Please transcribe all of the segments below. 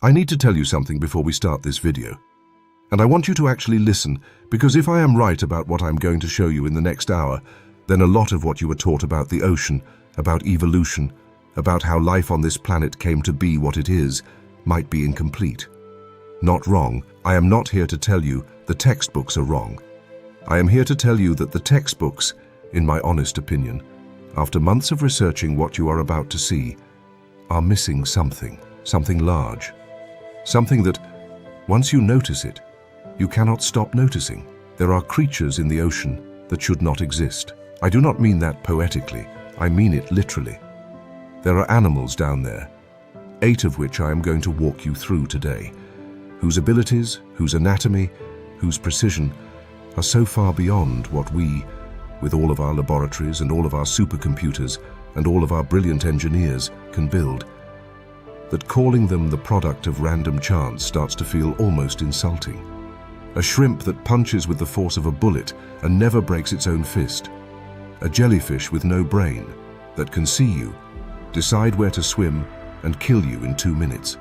I need to tell you something before we start this video. And I want you to actually listen, because if I am right about what I'm going to show you in the next hour, then a lot of what you were taught about the ocean, about evolution, about how life on this planet came to be what it is, might be incomplete. Not wrong. I am not here to tell you the textbooks are wrong. I am here to tell you that the textbooks, in my honest opinion, after months of researching what you are about to see, are missing something large. Something that, once you notice it, you cannot stop noticing. There are creatures in the ocean that should not exist. I do not mean that poetically, I mean it literally. There are animals down there, 8 of which I am going to walk you through today, whose abilities, whose anatomy, whose precision are so far beyond what we, with all of our laboratories and all of our supercomputers and all of our brilliant engineers, can build, that calling them the product of random chance starts to feel almost insulting. A shrimp that punches with the force of a bullet and never breaks its own fist. A jellyfish with no brain that can see you, decide where to swim, and kill you in 2 minutes.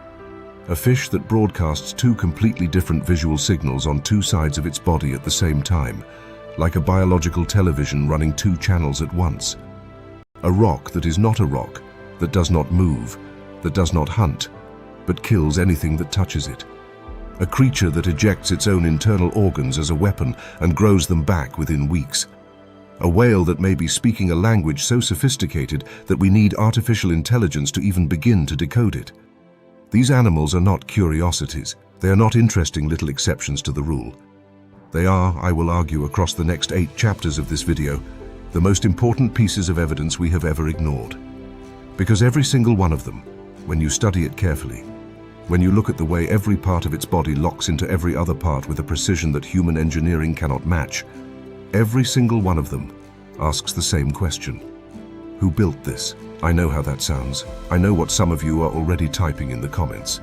A fish that broadcasts 2 completely different visual signals on 2 sides of its body at the same time, like a biological television running 2 channels at once. A rock that is not a rock, that does not move, that does not hunt, but kills anything that touches it. A creature that ejects its own internal organs as a weapon and grows them back within weeks. A whale that may be speaking a language so sophisticated that we need artificial intelligence to even begin to decode it. These animals are not curiosities. They are not interesting little exceptions to the rule. They are, I will argue across the next 8 chapters of this video, the most important pieces of evidence we have ever ignored. Because every single one of them, when you study it carefully, when you look at the way every part of its body locks into every other part with a precision that human engineering cannot match, every single one of them asks the same question. Who built this? I know how that sounds. I know what some of you are already typing in the comments.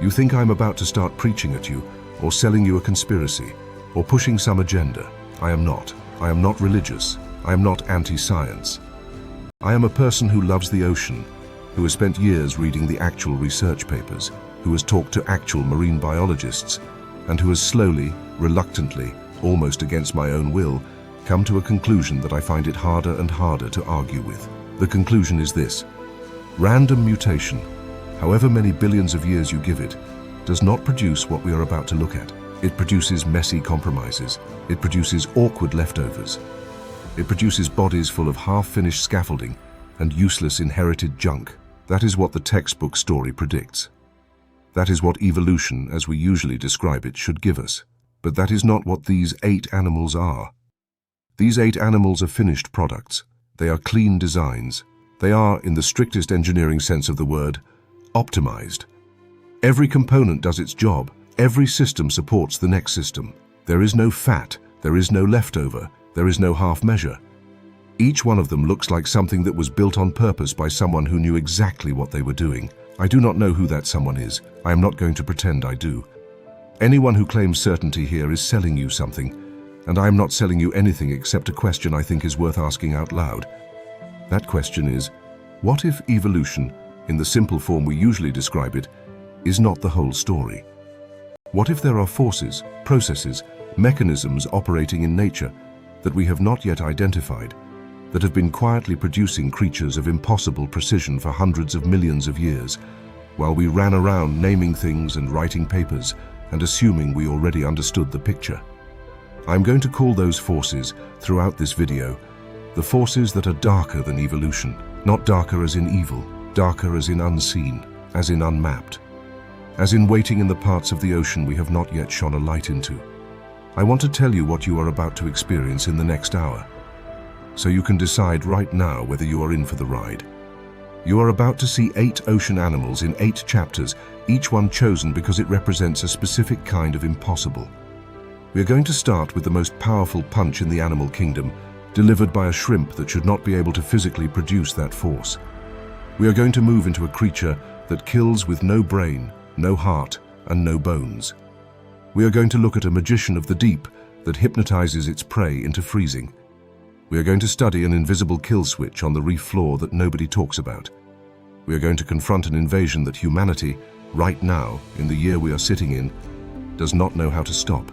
You think I'm about to start preaching at you, or selling you a conspiracy, or pushing some agenda. I am not. I am not religious. I am not anti-science. I am a person who loves the ocean, who has spent years reading the actual research papers, who has talked to actual marine biologists, and who has slowly, reluctantly, almost against my own will, come to a conclusion that I find it harder and harder to argue with. The conclusion is this: random mutation, however many billions of years you give it, does not produce what we are about to look at. It produces messy compromises. It produces awkward leftovers. It produces bodies full of half-finished scaffolding and useless inherited junk. That is what the textbook story predicts. That is what evolution, as we usually describe it, should give us. But that is not what these 8 animals are. These 8 animals are finished products. They are clean designs. They are, in the strictest engineering sense of the word, optimized. Every component does its job. Every system supports the next system. There is no fat. There is no leftover. There is no half measure. Each one of them looks like something that was built on purpose by someone who knew exactly what they were doing. I do not know who that someone is. I am not going to pretend I do. Anyone who claims certainty here is selling you something, and I am not selling you anything except a question I think is worth asking out loud. That question is, what if evolution, in the simple form we usually describe it, is not the whole story? What if there are forces, processes, mechanisms operating in nature that we have not yet identified, that have been quietly producing creatures of impossible precision for hundreds of millions of years, while we ran around naming things and writing papers and assuming we already understood the picture? I'm going to call those forces, throughout this video, the forces that are darker than evolution. Not darker as in evil, darker as in unseen, as in unmapped, as in waiting in the parts of the ocean we have not yet shone a light into. I want to tell you what you are about to experience in the next hour, so you can decide right now whether you are in for the ride. You are about to see 8 ocean animals in 8 chapters, each one chosen because it represents a specific kind of impossible. We are going to start with the most powerful punch in the animal kingdom, delivered by a shrimp that should not be able to physically produce that force. We are going to move into a creature that kills with no brain, no heart, and no bones. We are going to look at a magician of the deep that hypnotizes its prey into freezing. We are going to study an invisible kill switch on the reef floor that nobody talks about. We are going to confront an invasion that humanity, right now, in the year we are sitting in, does not know how to stop.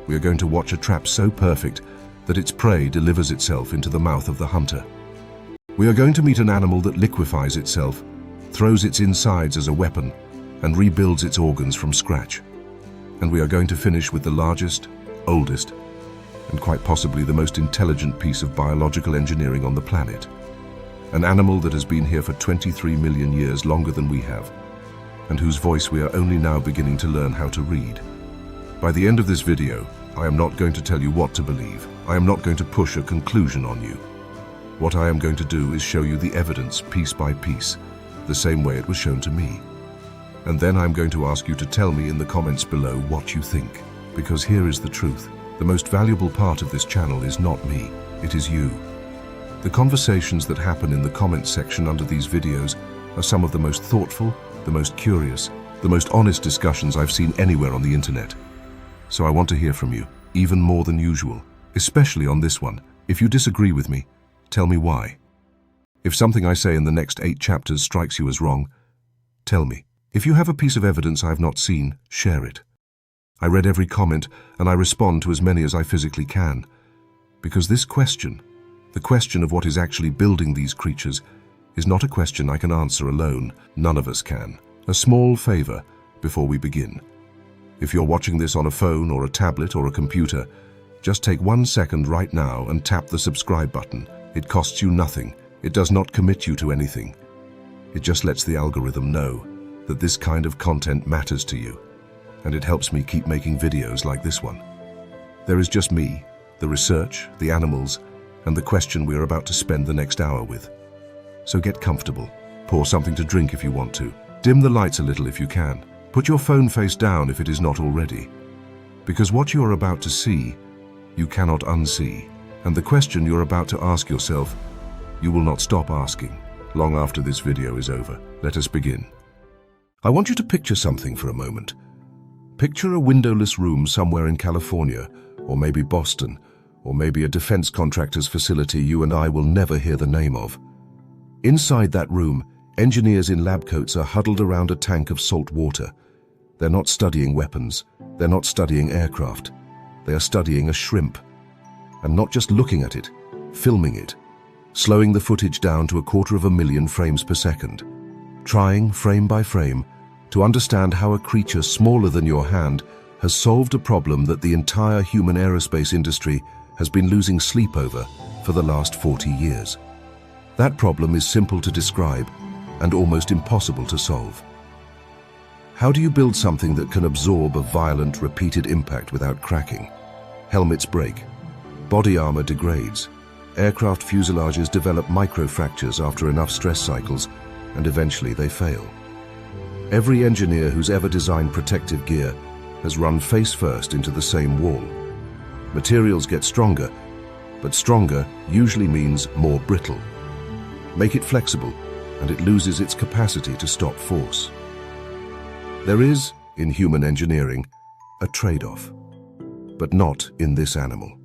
We are going to watch a trap so perfect that its prey delivers itself into the mouth of the hunter. We are going to meet an animal that liquefies itself, throws its insides as a weapon, and rebuilds its organs from scratch. And we are going to finish with the largest, oldest, and quite possibly the most intelligent piece of biological engineering on the planet. An animal that has been here for 23 million years, longer than we have, and whose voice we are only now beginning to learn how to read. By the end of this video, I am not going to tell you what to believe. I am not going to push a conclusion on you. What I am going to do is show you the evidence piece by piece, the same way it was shown to me. And then I'm going to ask you to tell me in the comments below what you think. Because here is the truth. The most valuable part of this channel is not me, it is you. The conversations that happen in the comments section under these videos are some of the most thoughtful, the most curious, the most honest discussions I've seen anywhere on the internet. So I want to hear from you, even more than usual, especially on this one. If you disagree with me, tell me why. If something I say in the next 8 chapters strikes you as wrong, tell me. If you have a piece of evidence I have not seen, share it. I read every comment and I respond to as many as I physically can. Because this question, the question of what is actually building these creatures, is not a question I can answer alone. None of us can. A small favor before we begin. If you're watching this on a phone or a tablet or a computer, just take 1 second right now and tap the subscribe button. It costs you nothing. It does not commit you to anything. It just lets the algorithm know that this kind of content matters to you, and it helps me keep making videos like this one. There is just me, the research, the animals, and the question we are about to spend the next hour with. So get comfortable, pour something to drink if you want to, dim the lights a little if you can, put your phone face down if it is not already. Because what you are about to see, you cannot unsee, and the question you're about to ask yourself, you will not stop asking long after this video is over. Let us begin. I want you to picture something for a moment. Picture a windowless room somewhere in California, or maybe Boston, or maybe a defense contractor's facility you and I will never hear the name of. Inside that room, engineers in lab coats are huddled around a tank of salt water. They're not studying weapons. They're not studying aircraft. They are studying a shrimp. And not just looking at it, filming it, slowing the footage down to 250,000 frames per second, trying, frame by frame, to understand how a creature smaller than your hand has solved a problem that the entire human aerospace industry has been losing sleep over for the last 40 years. That problem is simple to describe and almost impossible to solve. How do you build something that can absorb a violent, repeated impact without cracking? Helmets break. Body armor degrades. Aircraft fuselages develop microfractures after enough stress cycles, and eventually they fail. Every engineer who's ever designed protective gear has run face first into the same wall. Materials get stronger, but stronger usually means more brittle. Make it flexible, and it loses its capacity to stop force. There is, in human engineering, a trade-off, but not in this animal.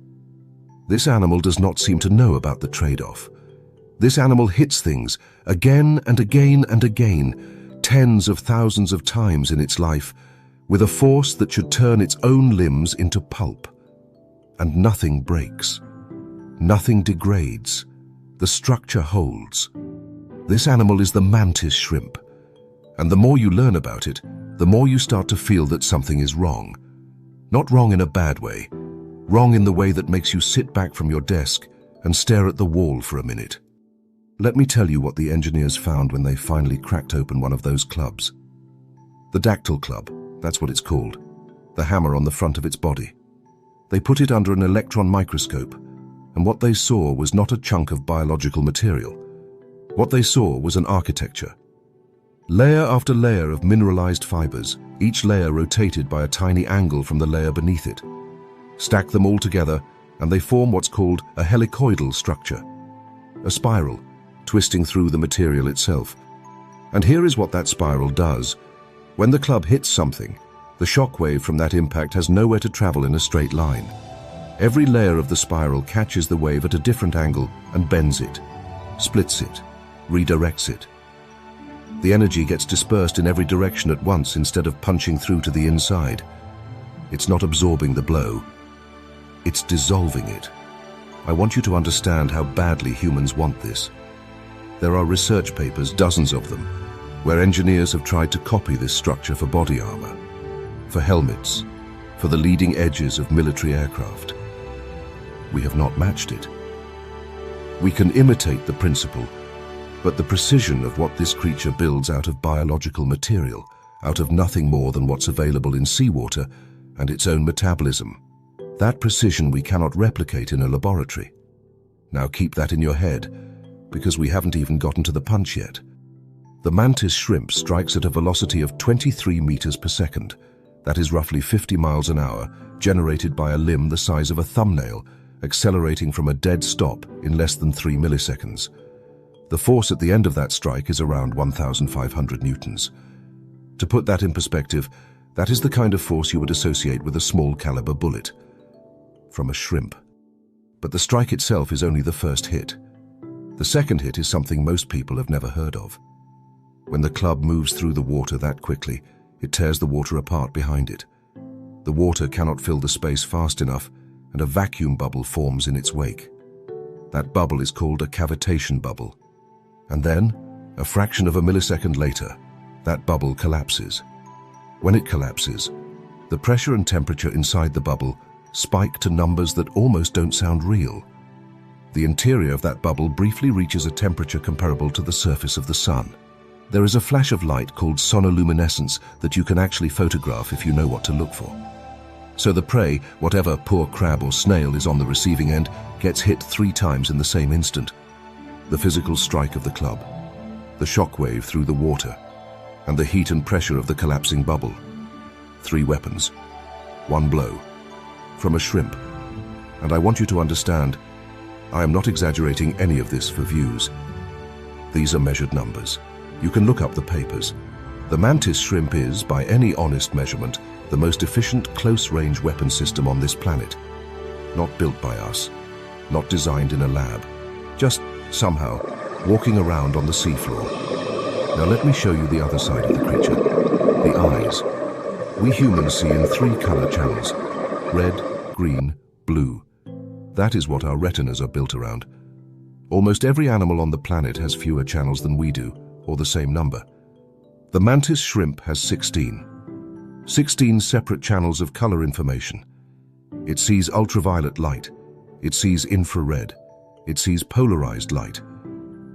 This animal does not seem to know about the trade-off. This animal hits things again and again and again, tens of thousands of times in its life, with a force that should turn its own limbs into pulp. And nothing breaks. Nothing degrades. The structure holds. This animal is the mantis shrimp. And the more you learn about it, the more you start to feel that something is wrong. Not wrong in a bad way. Wrong in the way that makes you sit back from your desk and stare at the wall for a minute. Let me tell you what the engineers found when they finally cracked open one of those clubs. The dactyl club, that's what it's called. The hammer on the front of its body. They put it under an electron microscope, and what they saw was not a chunk of biological material. What they saw was an architecture. Layer after layer of mineralized fibers, each layer rotated by a tiny angle from the layer beneath it. Stack them all together, and they form what's called a helicoidal structure. A spiral, twisting through the material itself. And here is what that spiral does. When the club hits something, the shock wave from that impact has nowhere to travel in a straight line. Every layer of the spiral catches the wave at a different angle and bends it, splits it, redirects it. The energy gets dispersed in every direction at once instead of punching through to the inside. It's not absorbing the blow. It's dissolving it. I want you to understand how badly humans want this. There are research papers, dozens of them, where engineers have tried to copy this structure for body armor, for helmets, for the leading edges of military aircraft. We have not matched it. We can imitate the principle, but the precision of what this creature builds out of biological material, out of nothing more than what's available in seawater and its own metabolism, that precision we cannot replicate in a laboratory. Now keep that in your head, because we haven't even gotten to the punch yet. The Mantis shrimp strikes at a velocity of 23 meters per second. That is roughly 50 miles an hour, generated by a limb the size of a thumbnail, accelerating from a dead stop in less than 3 milliseconds. The force at the end of that strike is around 1,500 newtons. To put that in perspective, that is the kind of force you would associate with a small caliber bullet from a shrimp. But the strike itself is only the first hit. The second hit is something most people have never heard of. When the club moves through the water that quickly, it tears the water apart behind it. The water cannot fill the space fast enough, and a vacuum bubble forms in its wake. That bubble is called a cavitation bubble. And then, a fraction of a millisecond later, that bubble collapses. When it collapses, the pressure and temperature inside the bubble spike to numbers that almost don't sound real. The interior of that bubble briefly reaches a temperature comparable to the surface of the sun. There is a flash of light called sonoluminescence that you can actually photograph if you know what to look for. So the prey, whatever poor crab or snail is on the receiving end, gets hit 3 times in the same instant. The physical strike of the club, the shock wave through the water, and the heat and pressure of the collapsing bubble. 3 weapons, 1 blow, from a shrimp. And I want you to understand, I am not exaggerating any of this for views. These are measured numbers. You can look up the papers. The Mantis shrimp is, by any honest measurement, the most efficient close-range weapon system on this planet. Not built by us, not designed in a lab, just somehow walking around on the seafloor. Now let me show you the other side of the creature, the eyes. We humans see in 3 color channels, red, green, blue. That is what our retinas are built around. Almost every animal on the planet has fewer channels than we do, or the same number. The Mantis shrimp has 16 separate channels of color information. It sees ultraviolet light, it sees infrared, it sees polarized light,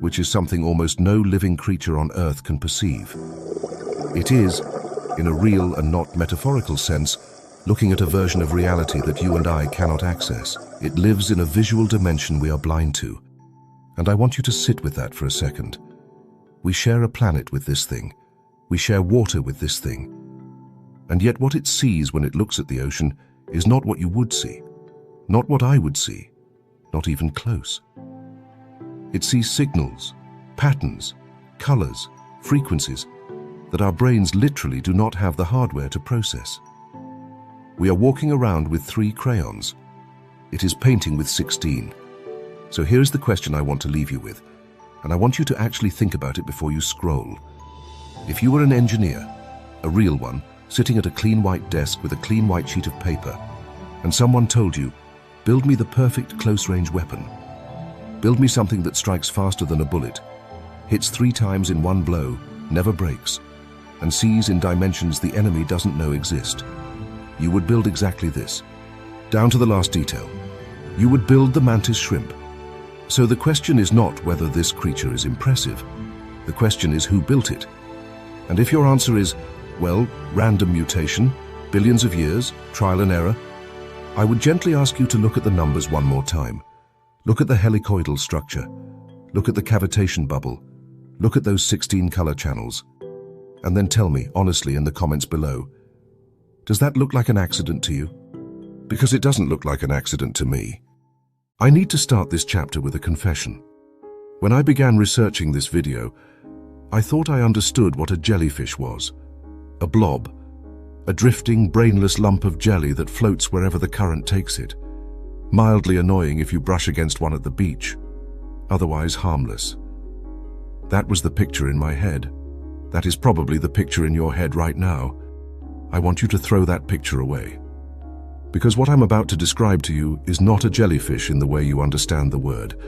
which is something almost no living creature on Earth can perceive. It is, in a real and not metaphorical sense, looking at a version of reality that you and I cannot access. It lives in a visual dimension we are blind to. And I want you to sit with that for a second. We share a planet with this thing. We share water with this thing. And yet what it sees when it looks at the ocean is not what you would see, not what I would see, not even close. It sees signals, patterns, colors, frequencies that our brains literally do not have the hardware to process. We are walking around with 3 crayons. It is painting with 16. So here's the question I want to leave you with, and I want you to actually think about it before you scroll. If you were an engineer, a real one, sitting at a clean white desk with a clean white sheet of paper, and someone told you, build me the perfect close-range weapon. Build me something that strikes faster than a bullet, hits 3 times in one blow, never breaks, and sees in dimensions the enemy doesn't know exist. You would build exactly this, down to the last detail. You would build the Mantis shrimp. So the question is not whether this creature is impressive. The question is who built it. And if your answer is, well, random mutation, billions of years, trial and error, I would gently ask you to look at the numbers one more time. Look at the helicoidal structure. Look at the cavitation bubble. Look at those 16 color channels. And then tell me, honestly, in the comments below, does that look like an accident to you? Because it doesn't look like an accident to me. I need to start this chapter with a confession. When I began researching this video, I thought I understood what a jellyfish was. A blob, a drifting, brainless lump of jelly that floats wherever the current takes it. Mildly annoying if you brush against one at the beach, otherwise harmless. That was the picture in my head. That is probably the picture in your head right now. I want you to throw that picture away. Because what I'm about to describe to you is not a jellyfish in the way you understand the word.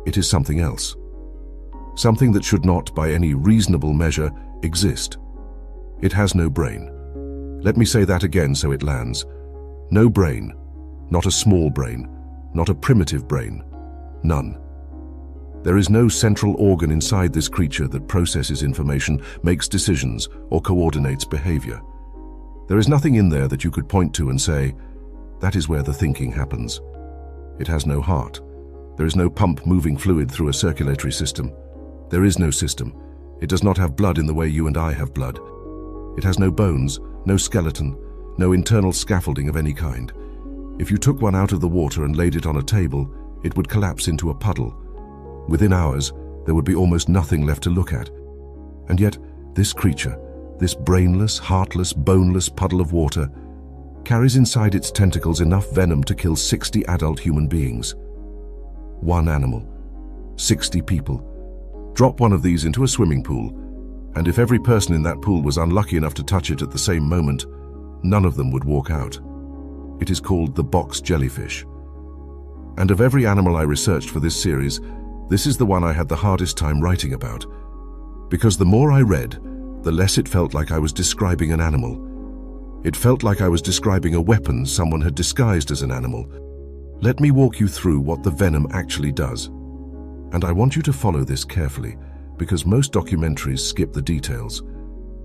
It is something else. Something that should not, by any reasonable measure, exist. It has no brain. Let me say that again so it lands. No brain. Not a small brain. Not a primitive brain. None. There is no central organ inside this creature that processes information, makes decisions, or coordinates behavior. There is nothing in there that you could point to and say, that is where the thinking happens. It has no heart. There is no pump moving fluid through a circulatory system. There is no system. It does not have blood in the way you and I have blood. It has no bones, no skeleton, no internal scaffolding of any kind. If you took one out of the water and laid it on a table, it would collapse into a puddle. Within hours, there would be almost nothing left to look at. And yet, this creature, this brainless, heartless, boneless puddle of water, carries inside its tentacles enough venom to kill 60 adult human beings. One animal. 60 people. Drop one of these into a swimming pool, and if every person in that pool was unlucky enough to touch it at the same moment, none of them would walk out. It is called the box jellyfish. And of every animal I researched for this series, this is the one I had the hardest time writing about. Because the more I read, the less it felt like I was describing an animal. It felt like I was describing a weapon someone had disguised as an animal. Let me walk you through what the venom actually does. And I want you to follow this carefully, because most documentaries skip the details.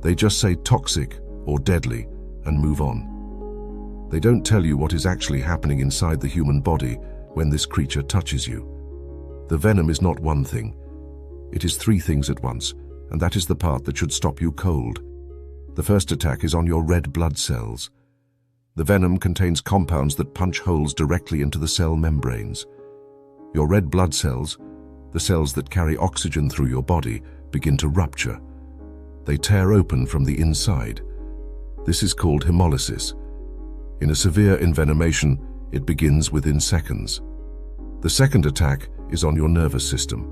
They just say toxic or deadly and move on. They don't tell you what is actually happening inside the human body when this creature touches you. The venom is not one thing. It is three things at once, and that is the part that should stop you cold. The first attack is on your red blood cells. The venom contains compounds that punch holes directly into the cell membranes. Your red blood cells, the cells that carry oxygen through your body, begin to rupture. They tear open from the inside. This is called hemolysis. In a severe envenomation, it begins within seconds. The second attack is on your nervous system.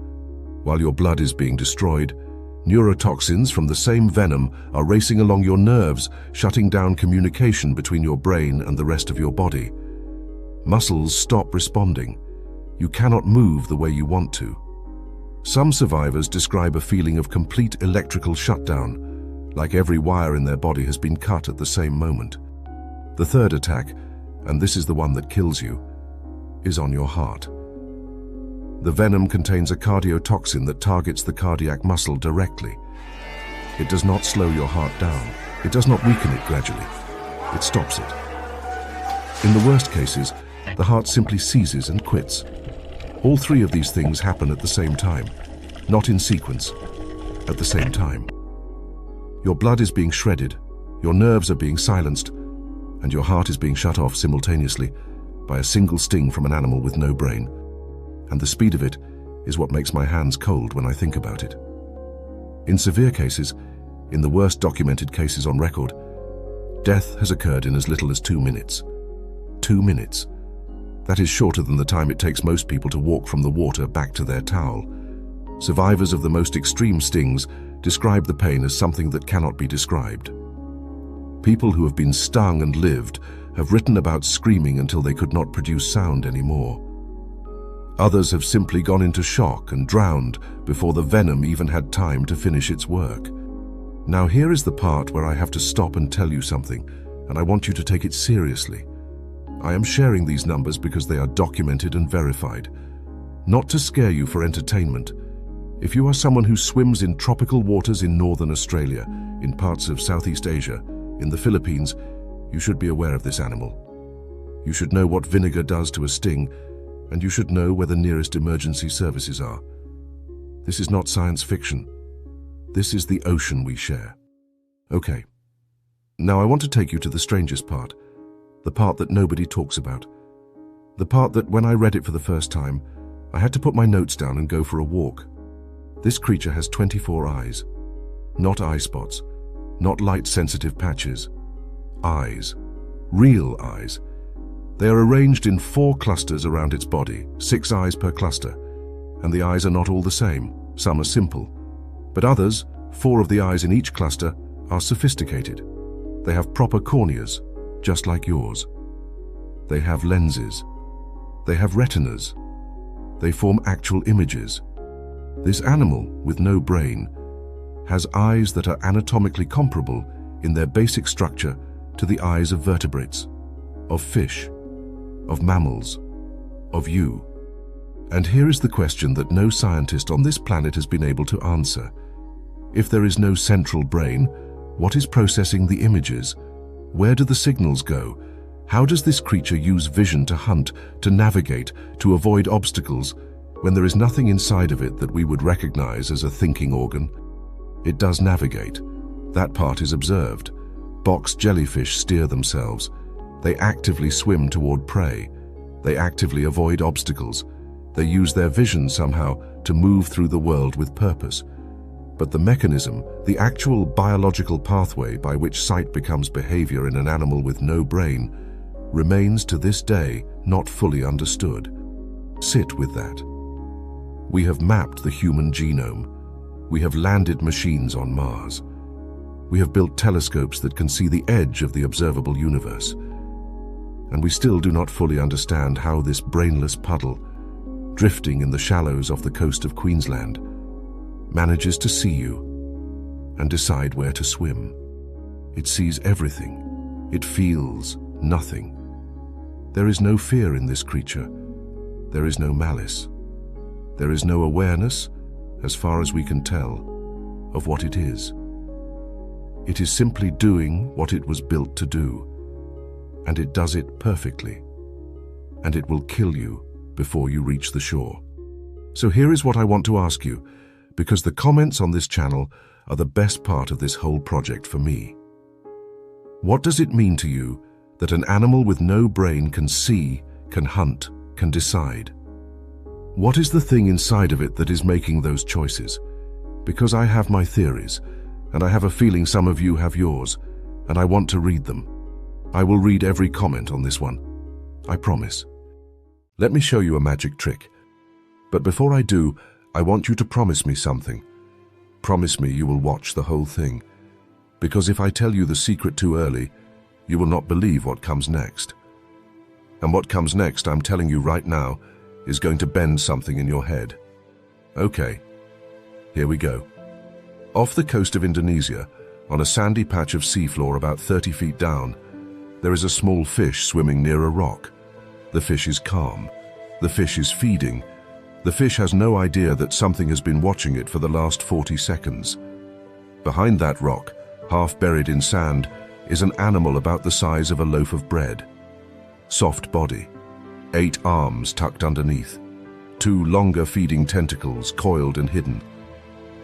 While your blood is being destroyed, neurotoxins from the same venom are racing along your nerves, shutting down communication between your brain and the rest of your body. Muscles stop responding. You cannot move the way you want to. Some survivors describe a feeling of complete electrical shutdown, like every wire in their body has been cut at the same moment. The third attack, and this is the one that kills you, is on your heart. The venom contains a cardiotoxin that targets the cardiac muscle directly. It does not slow your heart down. It does not weaken it gradually. It stops it. In the worst cases, the heart simply seizes and quits. All three of these things happen at the same time, not in sequence, at the same time. Your blood is being shredded, your nerves are being silenced, and your heart is being shut off simultaneously by a single sting from an animal with no brain. And the speed of it is what makes my hands cold when I think about it. In severe cases, in the worst documented cases on record, death has occurred in as little as 2 minutes. 2 minutes. That is shorter than the time it takes most people to walk from the water back to their towel. Survivors of the most extreme stings describe the pain as something that cannot be described. People who have been stung and lived have written about screaming until they could not produce sound anymore. Others have simply gone into shock and drowned before the venom even had time to finish its work. Now here is the part where I have to stop and tell you something, and I want you to take it seriously. I am sharing these numbers because they are documented and verified, not to scare you for entertainment. If you are someone who swims in tropical waters in northern Australia, in parts of Southeast Asia, in the Philippines, you should be aware of this animal. You should know what vinegar does to a sting, and you should know where the nearest emergency services are. This is not science fiction. This is the ocean we share. Okay. Now I want to take you to the strangest part, the part that nobody talks about. The part that when I read it for the first time, I had to put my notes down and go for a walk. This creature has 24 eyes. Not eye spots, not light-sensitive patches. Eyes. Real eyes. They are arranged in 4 clusters around its body, 6 eyes per cluster. And the eyes are not all the same. Some are simple, but others, 4 of the eyes in each cluster are sophisticated. They have proper corneas, just like yours. They have lenses. They have retinas. They form actual images. This animal, with no brain, has eyes that are anatomically comparable in their basic structure to the eyes of vertebrates, of fish, of mammals, of you. And here is the question that no scientist on this planet has been able to answer. If there is no central brain, what is processing the images? Where do the signals go? How does this creature use vision to hunt, to navigate, to avoid obstacles, when there is nothing inside of it that we would recognize as a thinking organ? It does navigate. That part is observed. Box jellyfish steer themselves. They actively swim toward prey. They actively avoid obstacles. They use their vision somehow to move through the world with purpose. But the mechanism, the actual biological pathway by which sight becomes behavior in an animal with no brain, remains to this day not fully understood. Sit with that. We have mapped the human genome. We have landed machines on Mars. We have built telescopes that can see the edge of the observable universe. And we still do not fully understand how this brainless puddle, drifting in the shallows off the coast of Queensland, manages to see you and decide where to swim. It sees everything. It feels nothing. There is no fear in this creature. There is no malice. There is no awareness, as far as we can tell, of what it is. It is simply doing what it was built to do, and it does it perfectly, and it will kill you before you reach the shore. So here is what I want to ask you, because the comments on this channel are the best part of this whole project for me. What does it mean to you that an animal with no brain can see, can hunt, can decide? What is the thing inside of it that is making those choices? Because I have my theories, and I have a feeling some of you have yours, and I want to read them. I will read every comment on this one. I promise. Let me show you a magic trick. But before I do, I want you to promise me something. Promise me you will watch the whole thing. Because if I tell you the secret too early, you will not believe what comes next. And what comes next, I'm telling you right now, is going to bend something in your head. Okay, here we go. Off the coast of Indonesia, on a sandy patch of seafloor about 30 feet down, there is a small fish swimming near a rock. The fish is calm. The fish is feeding. The fish has no idea that something has been watching it for the last 40 seconds. Behind that rock, half buried in sand, is an animal about the size of a loaf of bread. Soft body, 8 arms tucked underneath, 2 longer feeding tentacles coiled and hidden.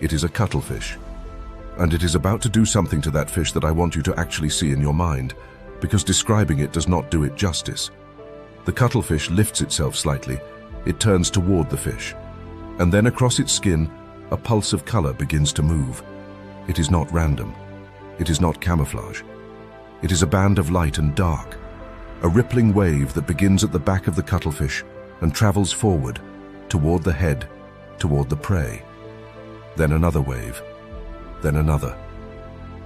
It is a cuttlefish. And it is about to do something to that fish that I want you to actually see in your mind, because describing it does not do it justice. The cuttlefish lifts itself slightly. It turns toward the fish. And then across its skin, a pulse of color begins to move. It is not random. It is not camouflage. It is a band of light and dark. A rippling wave that begins at the back of the cuttlefish and travels forward, toward the head, toward the prey. Then another wave. Then another.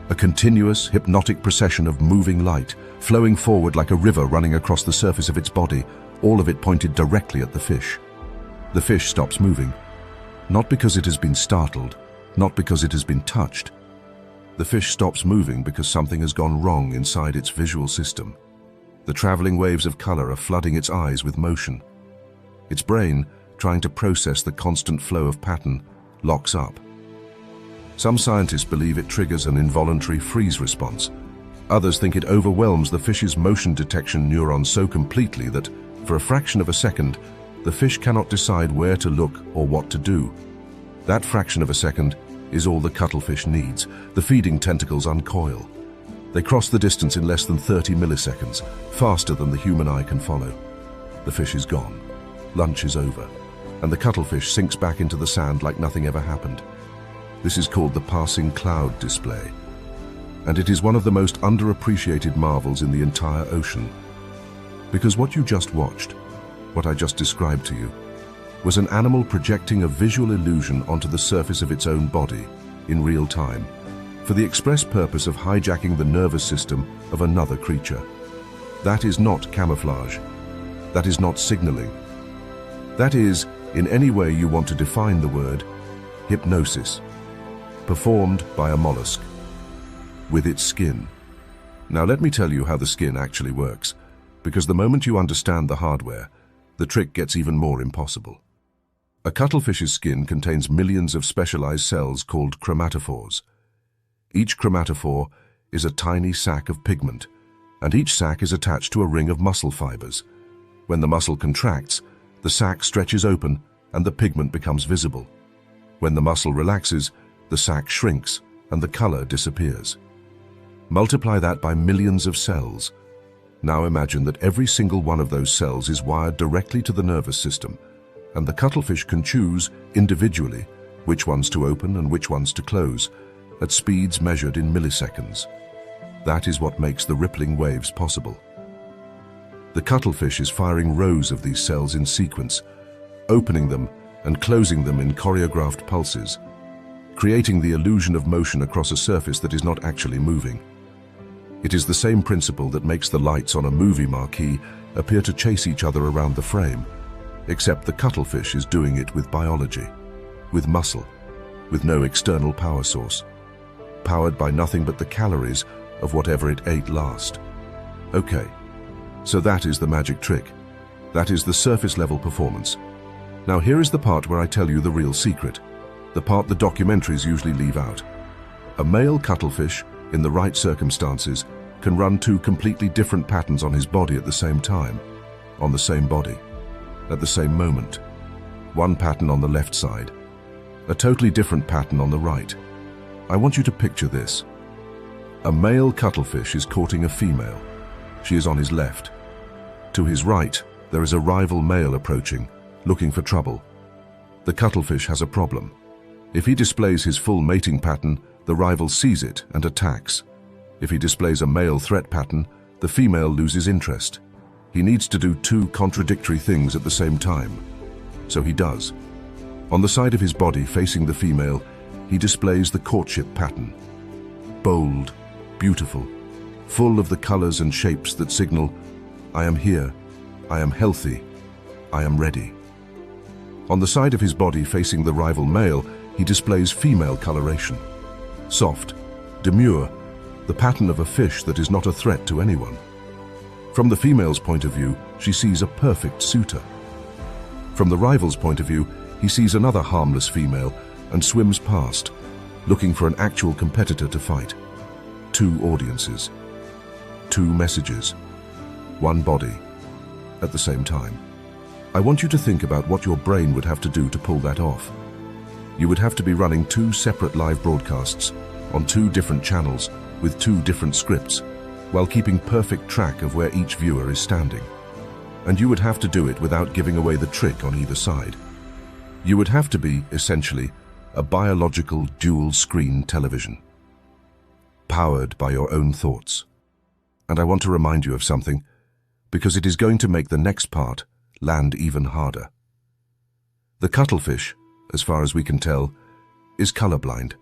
A continuous, hypnotic procession of moving light, flowing forward like a river running across the surface of its body, all of it pointed directly at the fish. The fish stops moving. Not because it has been startled, not because it has been touched. The fish stops moving because something has gone wrong inside its visual system. The traveling waves of color are flooding its eyes with motion. Its brain, trying to process the constant flow of pattern, locks up. Some scientists believe it triggers an involuntary freeze response. Others think it overwhelms the fish's motion detection neurons so completely that, for a fraction of a second, the fish cannot decide where to look or what to do. That fraction of a second is all the cuttlefish needs. The feeding tentacles uncoil. They cross the distance in less than 30 milliseconds, faster than the human eye can follow. The fish is gone. Lunch is over, and the cuttlefish sinks back into the sand like nothing ever happened. This is called the passing cloud display, and it is one of the most underappreciated marvels in the entire ocean. Because what you just watched, what I just described to you, was an animal projecting a visual illusion onto the surface of its own body, in real time, for the express purpose of hijacking the nervous system of another creature. That is not camouflage. That is not signaling. That is, in any way you want to define the word, hypnosis, performed by a mollusk, with its skin. Now let me tell you how the skin actually works, because the moment you understand the hardware, the trick gets even more impossible. A cuttlefish's skin contains millions of specialized cells called chromatophores. Each chromatophore is a tiny sac of pigment, and each sac is attached to a ring of muscle fibers. When the muscle contracts, the sac stretches open and the pigment becomes visible. When the muscle relaxes, the sac shrinks and the color disappears. Multiply that by millions of cells. Now imagine that every single one of those cells is wired directly to the nervous system, and the cuttlefish can choose individually which ones to open and which ones to close, at speeds measured in milliseconds. That is what makes the rippling waves possible. The cuttlefish is firing rows of these cells in sequence, opening them and closing them in choreographed pulses, creating the illusion of motion across a surface that is not actually moving. It is the same principle that makes the lights on a movie marquee appear to chase each other around the frame, except the cuttlefish is doing it with biology, with muscle, with no external power source, powered by nothing but the calories of whatever it ate last. Okay, so that is the magic trick. That is the surface level performance. Now here is the part where I tell you the real secret, the part the documentaries usually leave out. A male cuttlefish, in the right circumstances, can run two completely different patterns on his body at the same time, on the same body, at the same moment. One pattern on the left side, a totally different pattern on the right. I want you to picture this. A male cuttlefish is courting a female. She is on his left. To his right, there is a rival male approaching, looking for trouble. The cuttlefish has a problem. If he displays his full mating pattern, the rival sees it and attacks. If he displays a male threat pattern, the female loses interest. He needs to do two contradictory things at the same time. So he does. On the side of his body facing the female, he displays the courtship pattern. Bold, beautiful, full of the colors and shapes that signal, I am here, I am healthy, I am ready. On the side of his body facing the rival male, he displays female coloration. Soft, demure, the pattern of a fish that is not a threat to anyone. From the female's point of view, she sees a perfect suitor. From the rival's point of view, he sees another harmless female and swims past, looking for an actual competitor to fight. Two audiences, two messages, one body, at the same time. I want you to think about what your brain would have to do to pull that off. You would have to be running two separate live broadcasts on two different channels with two different scripts, while keeping perfect track of where each viewer is standing. And you would have to do it without giving away the trick on either side. You would have to be, essentially, a biological dual-screen television, powered by your own thoughts. And I want to remind you of something, because it is going to make the next part land even harder. The cuttlefish, as far as we can tell, is colorblind.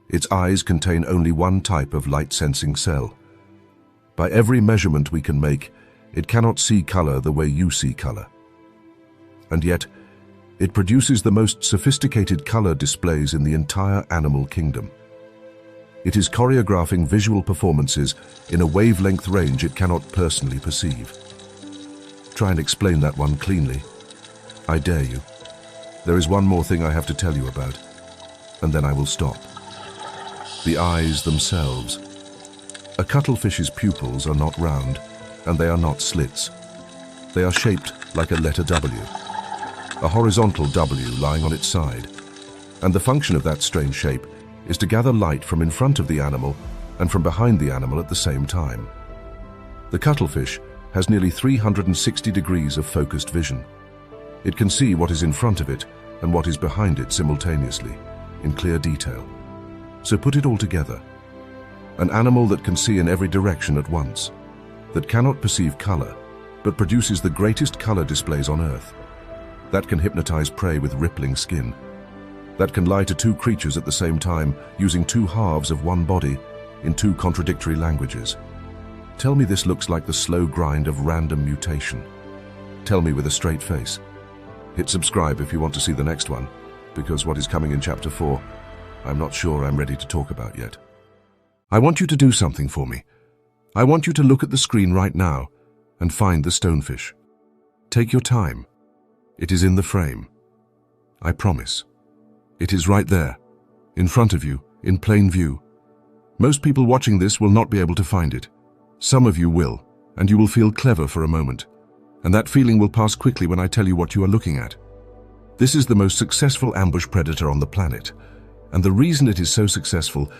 Its eyes contain only one type of light-sensing cell. By every measurement we can make, it cannot see color the way you see color. And yet, it produces the most sophisticated color displays in the entire animal kingdom. It is choreographing visual performances in a wavelength range it cannot personally perceive. Try and explain that one cleanly. I dare you. There is one more thing I have to tell you about, and then I will stop. The eyes themselves. A cuttlefish's pupils are not round, and they are not slits. They are shaped like a letter W, a horizontal W lying on its side, and the function of that strange shape is to gather light from in front of the animal and from behind the animal at the same time. The cuttlefish has nearly 360 degrees of focused vision. It can see what is in front of it and what is behind it simultaneously, in clear detail. So put it all together. An animal that can see in every direction at once, that cannot perceive color, but produces the greatest color displays on Earth, that can hypnotize prey with rippling skin, that can lie to two creatures at the same time, using two halves of one body in two contradictory languages. Tell me this looks like the slow grind of random mutation. Tell me with a straight face. Hit subscribe if you want to see the next one, because what is coming in Chapter 4, I'm not sure I'm ready to talk about yet. I want you to do something for me. I want you to look at the screen right now and find the stonefish. Take your time. It is in the frame. I promise. It is right there, in front of you, in plain view. Most people watching this will not be able to find it. Some of you will, and you will feel clever for a moment. And that feeling will pass quickly when I tell you what you are looking at. This is the most successful ambush predator on the planet. And the reason it is so successful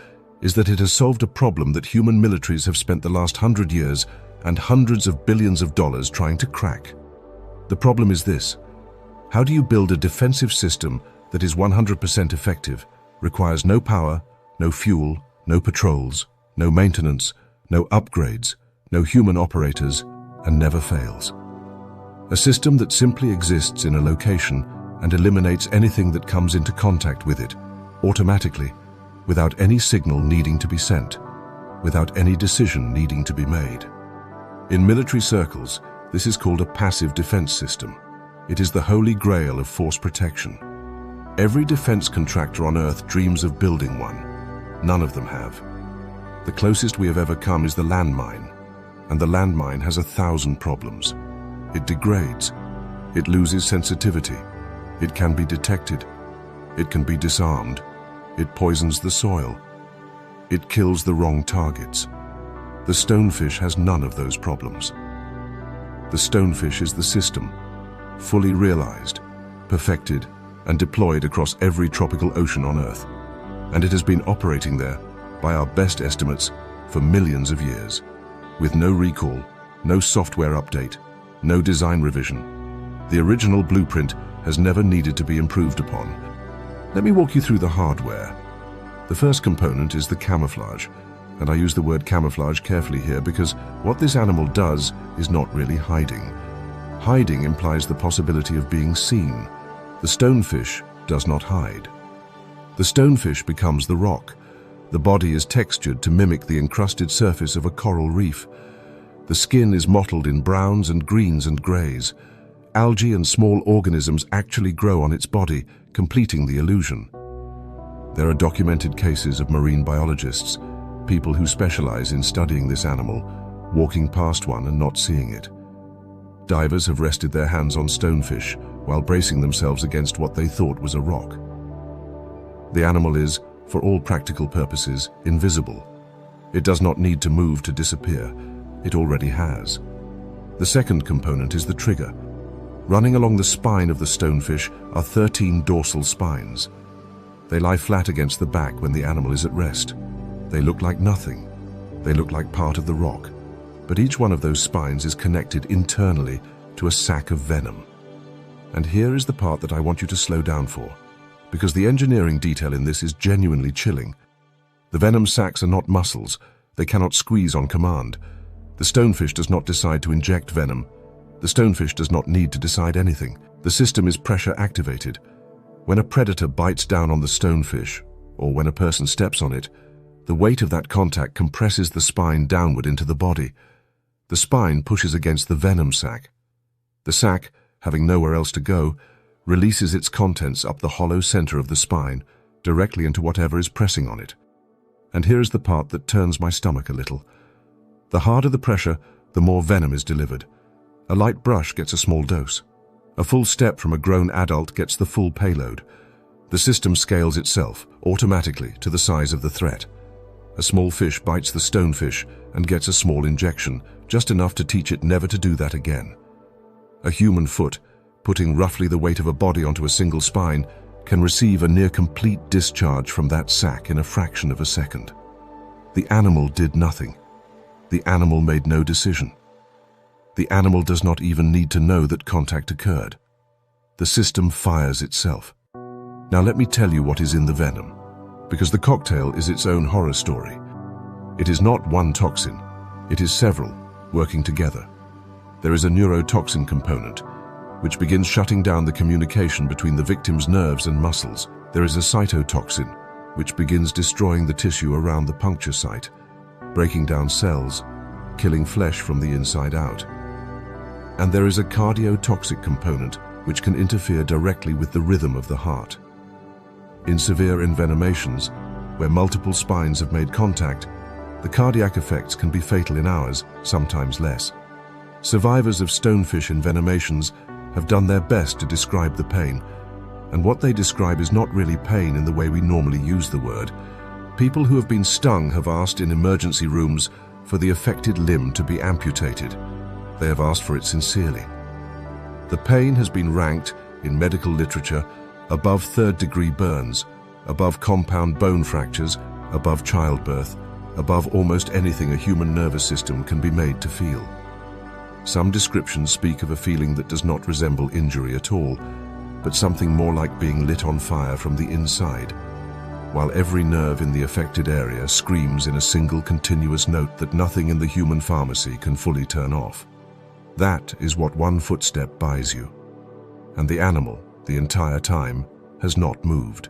is that it has solved a problem that human militaries have spent the last 100 years and hundreds of billions of dollars trying to crack. The problem is this: how do you build a defensive system that is 100% effective, requires no power, no fuel, no patrols, no maintenance, no upgrades, no human operators, and never fails? A system that simply exists in a location and eliminates anything that comes into contact with it, automatically, without any signal needing to be sent, without any decision needing to be made. In military circles, this is called a passive defense system. It is the holy grail of force protection. Every defense contractor on Earth dreams of building one. None of them have. The closest we have ever come is the landmine, and the landmine has 1,000 problems. It degrades. It loses sensitivity. It can be detected. It can be disarmed. It poisons the soil. It kills the wrong targets. The stonefish has none of those problems. The stonefish is the system, fully realized, perfected, and deployed across every tropical ocean on Earth. And it has been operating there, by our best estimates, for millions of years, with no recall, no software update, no design revision. The original blueprint has never needed to be improved upon. Let me walk you through the hardware. The first component is the camouflage, and I use the word camouflage carefully here because what this animal does is not really hiding. Hiding implies the possibility of being seen. The stonefish does not hide. The stonefish becomes the rock. The body is textured to mimic the encrusted surface of a coral reef. The skin is mottled in browns and greens and greys. Algae and small organisms actually grow on its body, completing the illusion. There are documented cases of marine biologists, people who specialize in studying this animal, walking past one and not seeing it. Divers have rested their hands on stonefish while bracing themselves against what they thought was a rock. The animal is, for all practical purposes, invisible. It does not need to move to disappear. It already has. The second component is the trigger. Running along the spine of the stonefish are 13 dorsal spines. They lie flat against the back when the animal is at rest. They look like nothing. They look like part of the rock. But each one of those spines is connected internally to a sac of venom. And here is the part that I want you to slow down for, because the engineering detail in this is genuinely chilling. The venom sacs are not muscles. They cannot squeeze on command. The stonefish does not decide to inject venom. The stonefish does not need to decide anything. The system is pressure activated. When a predator bites down on the stonefish, or when a person steps on it, the weight of that contact compresses the spine downward into the body. The spine pushes against the venom sac. The sac, having nowhere else to go, releases its contents up the hollow center of the spine, directly into whatever is pressing on it. And here is the part that turns my stomach a little. The harder the pressure, the more venom is delivered. A light brush gets a small dose. A full step from a grown adult gets the full payload. The system scales itself, automatically, to the size of the threat. A small fish bites the stonefish and gets a small injection, just enough to teach it never to do that again. A human foot, putting roughly the weight of a body onto a single spine, can receive a near-complete discharge from that sac in a fraction of a second. The animal did nothing. The animal made no decision. The animal does not even need to know that contact occurred. The system fires itself. Now let me tell you what is in the venom, because the cocktail is its own horror story. It is not one toxin. It is several, working together. There is a neurotoxin component, which begins shutting down the communication between the victim's nerves and muscles. There is a cytotoxin, which begins destroying the tissue around the puncture site, breaking down cells, killing flesh from the inside out. And there is a cardiotoxic component, which can interfere directly with the rhythm of the heart. In severe envenomations, where multiple spines have made contact, the cardiac effects can be fatal in hours, sometimes less. Survivors of stonefish envenomations have done their best to describe the pain, and what they describe is not really pain in the way we normally use the word. People who have been stung have asked in emergency rooms for the affected limb to be amputated. They have asked for it sincerely. The pain has been ranked, in medical literature, above third-degree burns, above compound bone fractures, above childbirth, above almost anything a human nervous system can be made to feel. Some descriptions speak of a feeling that does not resemble injury at all, but something more like being lit on fire from the inside, while every nerve in the affected area screams in a single continuous note that nothing in the human pharmacy can fully turn off. That is what one footstep buys you. And the animal, the entire time, has not moved.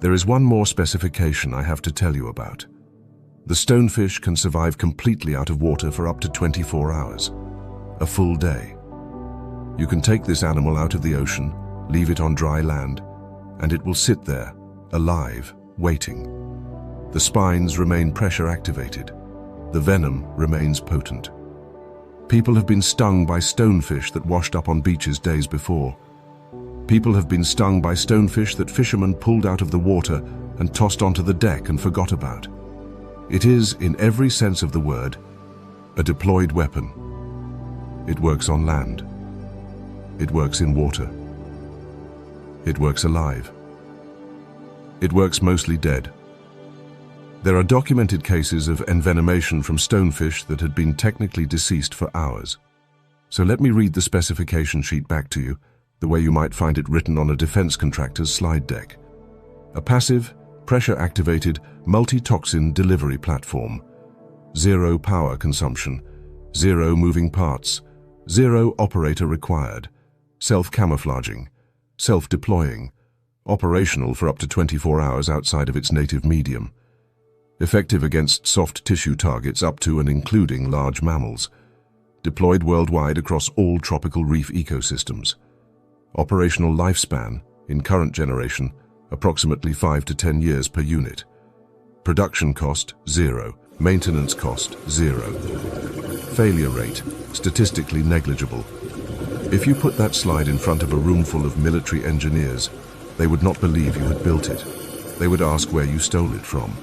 There is one more specification I have to tell you about. The stonefish can survive completely out of water for up to 24 hours, a full day. You can take this animal out of the ocean, leave it on dry land, and it will sit there, alive, waiting. The spines remain pressure activated. The venom remains potent. People have been stung by stonefish that washed up on beaches days before. People have been stung by stonefish that fishermen pulled out of the water and tossed onto the deck and forgot about. It is, in every sense of the word, a deployed weapon. It works on land. It works in water. It works alive. It works mostly dead. There are documented cases of envenomation from stonefish that had been technically deceased for hours. So let me read the specification sheet back to you, the way you might find it written on a defense contractor's slide deck. A passive, pressure-activated, multi-toxin delivery platform. 0 power consumption. 0 moving parts. 0 operator required. Self-camouflaging. Self-deploying. Operational for up to 24 hours outside of its native medium. Effective against soft tissue targets up to and including large mammals. Deployed worldwide across all tropical reef ecosystems. Operational lifespan, in current generation, approximately 5 to 10 years per unit. Production cost, 0. Maintenance cost, 0. Failure rate, statistically negligible. If you put that slide in front of a room full of military engineers, they would not believe you had built it. They would ask where you stole it from.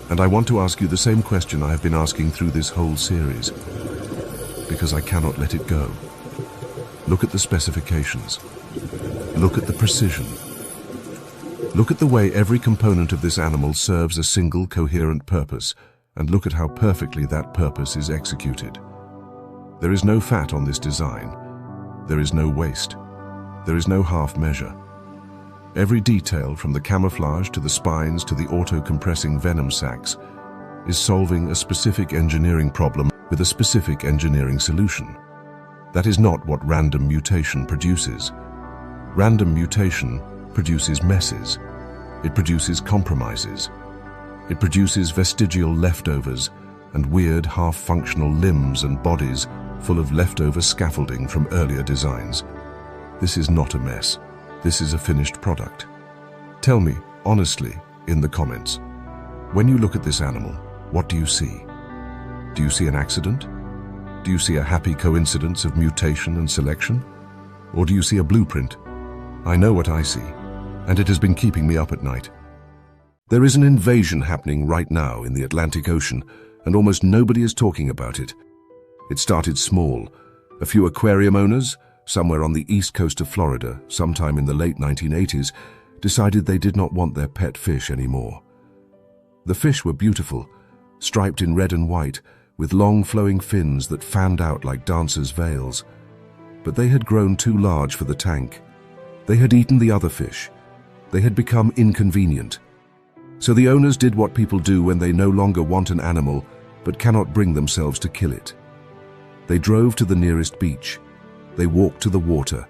And I want to ask you the same question I have been asking through this whole series, because I cannot let it go. Look at the specifications. Look at the precision. Look at the way every component of this animal serves a single coherent purpose, and look at how perfectly that purpose is executed. There is no fat on this design. There is no waste. There is no half measure. Every detail, from the camouflage to the spines to the auto-compressing venom sacs, is solving a specific engineering problem with a specific engineering solution. That is not what random mutation produces. Random mutation produces messes. It produces compromises. It produces vestigial leftovers and weird half-functional limbs and bodies full of leftover scaffolding from earlier designs. This is not a mess. This is a finished product. Tell me, honestly, in the comments, when you look at this animal, what do you see? Do you see an accident? Do you see a happy coincidence of mutation and selection? Or do you see a blueprint? I know what I see, and it has been keeping me up at night. There is an invasion happening right now in the Atlantic Ocean, and almost nobody is talking about it. It started small. A few aquarium owners, somewhere on the east coast of Florida, sometime in the late 1980s, decided they did not want their pet fish anymore. The fish were beautiful, striped in red and white, with long flowing fins that fanned out like dancers' veils. But they had grown too large for the tank. They had eaten the other fish. They had become inconvenient. So the owners did what people do when they no longer want an animal but cannot bring themselves to kill it. They drove to the nearest beach. They walked to the water,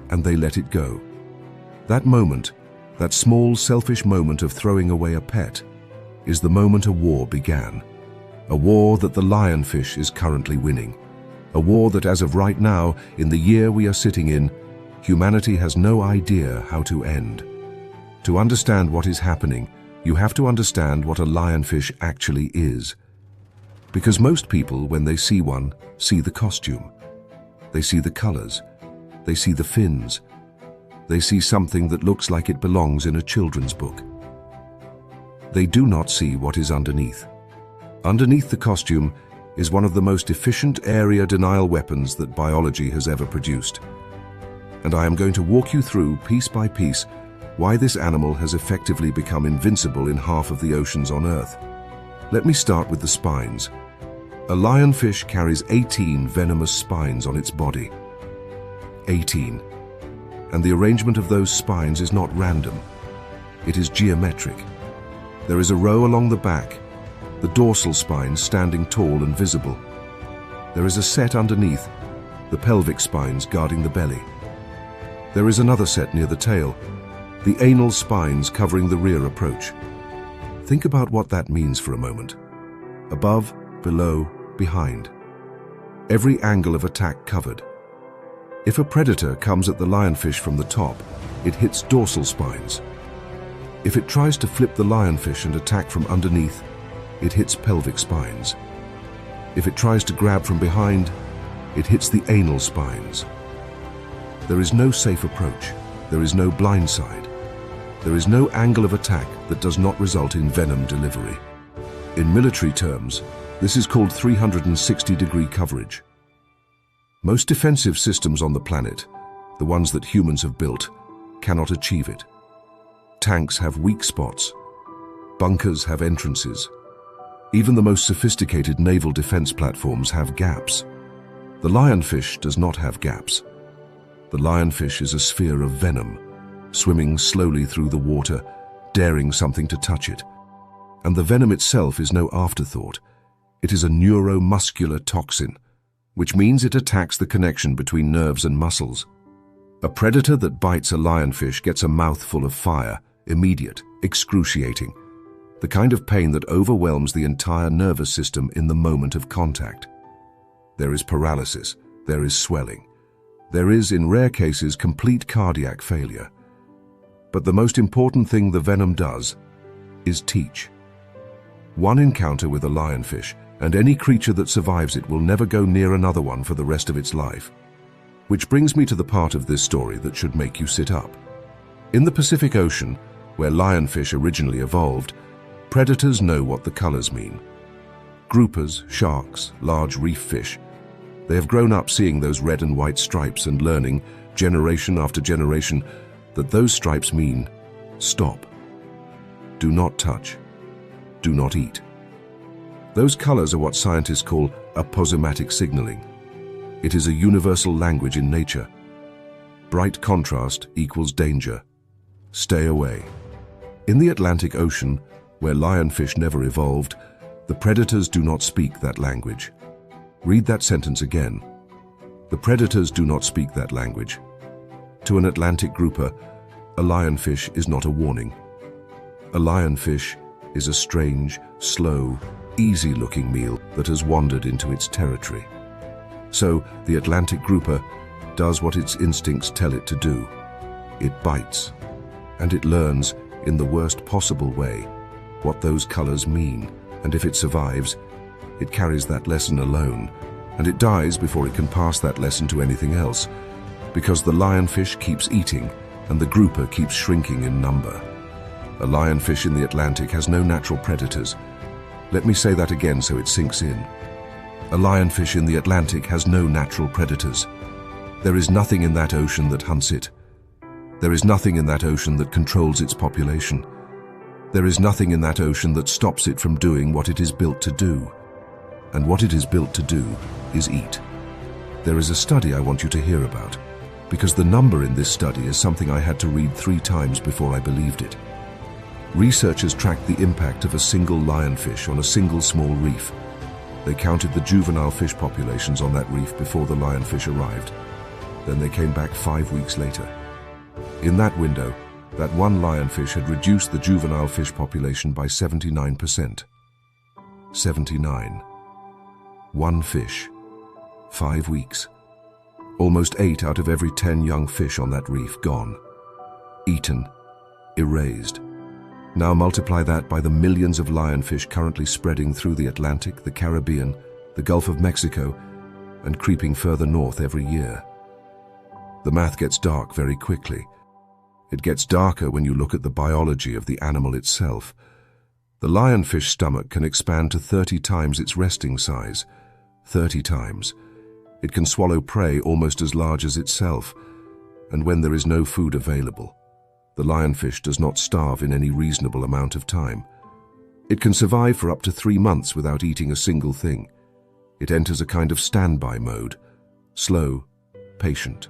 and they let it go. That moment, That small, selfish moment of throwing away a pet is the moment a war began. A war that the lionfish is currently winning. A war that, as of right now, in the year we are sitting in, humanity has no idea how to end. To understand what is happening, you have to understand what a lionfish actually is. Because most people, when they see one, see the costume. They see the colors. They see the fins. They see something that looks like it belongs in a children's book. They do not see what is underneath. Underneath the costume is one of the most efficient area denial weapons that biology has ever produced. And I am going to walk you through, piece by piece, why this animal has effectively become invincible in half of the oceans on Earth. Let me start with the spines. A lionfish carries 18 venomous spines on its body. 18. And the arrangement of those spines is not random. It is geometric. There is a row along the back, the dorsal spines standing tall and visible. There is a set underneath, the pelvic spines guarding the belly. There is another set near the tail, the anal spines covering the rear approach. Think about what that means for a moment. Above, below, behind. Every angle of attack covered. If a predator comes at the lionfish from the top, it hits dorsal spines. If it tries to flip the lionfish and attack from underneath, it hits pelvic spines. If it tries to grab from behind, it hits the anal spines. There is no safe approach. There is no blind side. There is no angle of attack that does not result in venom delivery. In military terms, this is called 360-degree coverage. Most defensive systems on the planet, the ones that humans have built, cannot achieve it. Tanks have weak spots. Bunkers have entrances. Even the most sophisticated naval defense platforms have gaps. The lionfish does not have gaps. The lionfish is a sphere of venom, swimming slowly through the water, daring something to touch it. And the venom itself is no afterthought. It is a neuromuscular toxin, which means it attacks the connection between nerves and muscles. A predator that bites a lionfish gets a mouthful of fire, immediate, excruciating, the kind of pain that overwhelms the entire nervous system in the moment of contact. There is paralysis, there is swelling. There is, in rare cases, complete cardiac failure. But the most important thing the venom does is teach. One encounter with a lionfish, and any creature that survives it will never go near another one for the rest of its life. Which brings me to the part of this story that should make you sit up. In the Pacific Ocean, where lionfish originally evolved, predators know what the colors mean. Groupers, sharks, large reef fish, they have grown up seeing those red and white stripes and learning, generation after generation, that those stripes mean stop. Do not touch. Do not eat. Those colors are what scientists call aposematic signaling. It is a universal language in nature. Bright contrast equals danger. Stay away. In the Atlantic Ocean, where lionfish never evolved, the predators do not speak that language. Read that sentence again. The predators do not speak that language. To an Atlantic grouper, a lionfish is not a warning. A lionfish is a strange, slow, easy-looking meal that has wandered into its territory. So, the Atlantic grouper does what its instincts tell it to do. It bites, and it learns, in the worst possible way, what those colors mean, and if it survives, it carries that lesson alone, and it dies before it can pass that lesson to anything else, because the lionfish keeps eating, and the grouper keeps shrinking in number. A lionfish in the Atlantic has no natural predators. Let me say that again so it sinks in. A lionfish in the Atlantic has no natural predators. There is nothing in that ocean that hunts it. There is nothing in that ocean that controls its population. There is nothing in that ocean that stops it from doing what it is built to do. And what it is built to do is eat. There is a study I want you to hear about, because the number in this study is something I had to read 3 times before I believed it. Researchers tracked the impact of a single lionfish on a single small reef. They counted the juvenile fish populations on that reef before the lionfish arrived. Then they came back 5 weeks later. In that window, That one lionfish had reduced the juvenile fish population by 79%. 79. One fish. 5 weeks. Almost 8 out of every 10 young fish on that reef gone. Eaten. Erased. Now multiply that by the millions of lionfish currently spreading through the Atlantic, the Caribbean, the Gulf of Mexico, and creeping further north every year. The math gets dark very quickly. It gets darker when you look at the biology of the animal itself. The lionfish stomach can expand to 30 times its resting size. 30 times. It can swallow prey almost as large as itself. And when there is no food available, the lionfish does not starve in any reasonable amount of time. It can survive for up to 3 months without eating a single thing. It enters a kind of standby mode. Slow, patient,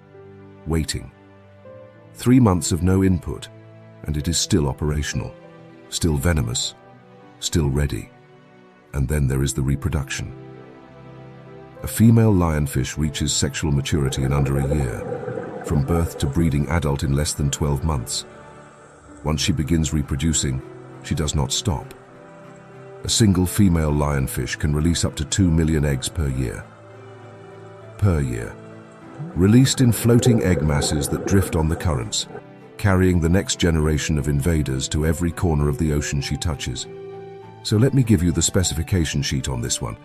waiting. 3 months of no input, and it is still operational, still venomous, still ready. And then there is the reproduction. A female lionfish reaches sexual maturity in under a year, from birth to breeding adult in less than 12 months. Once she begins reproducing, she does not stop. A single female lionfish can release up to 2 million eggs per year. Per year. Released in floating egg masses that drift on the currents, carrying the next generation of invaders to every corner of the ocean she touches. So let me give you the specification sheet on this one,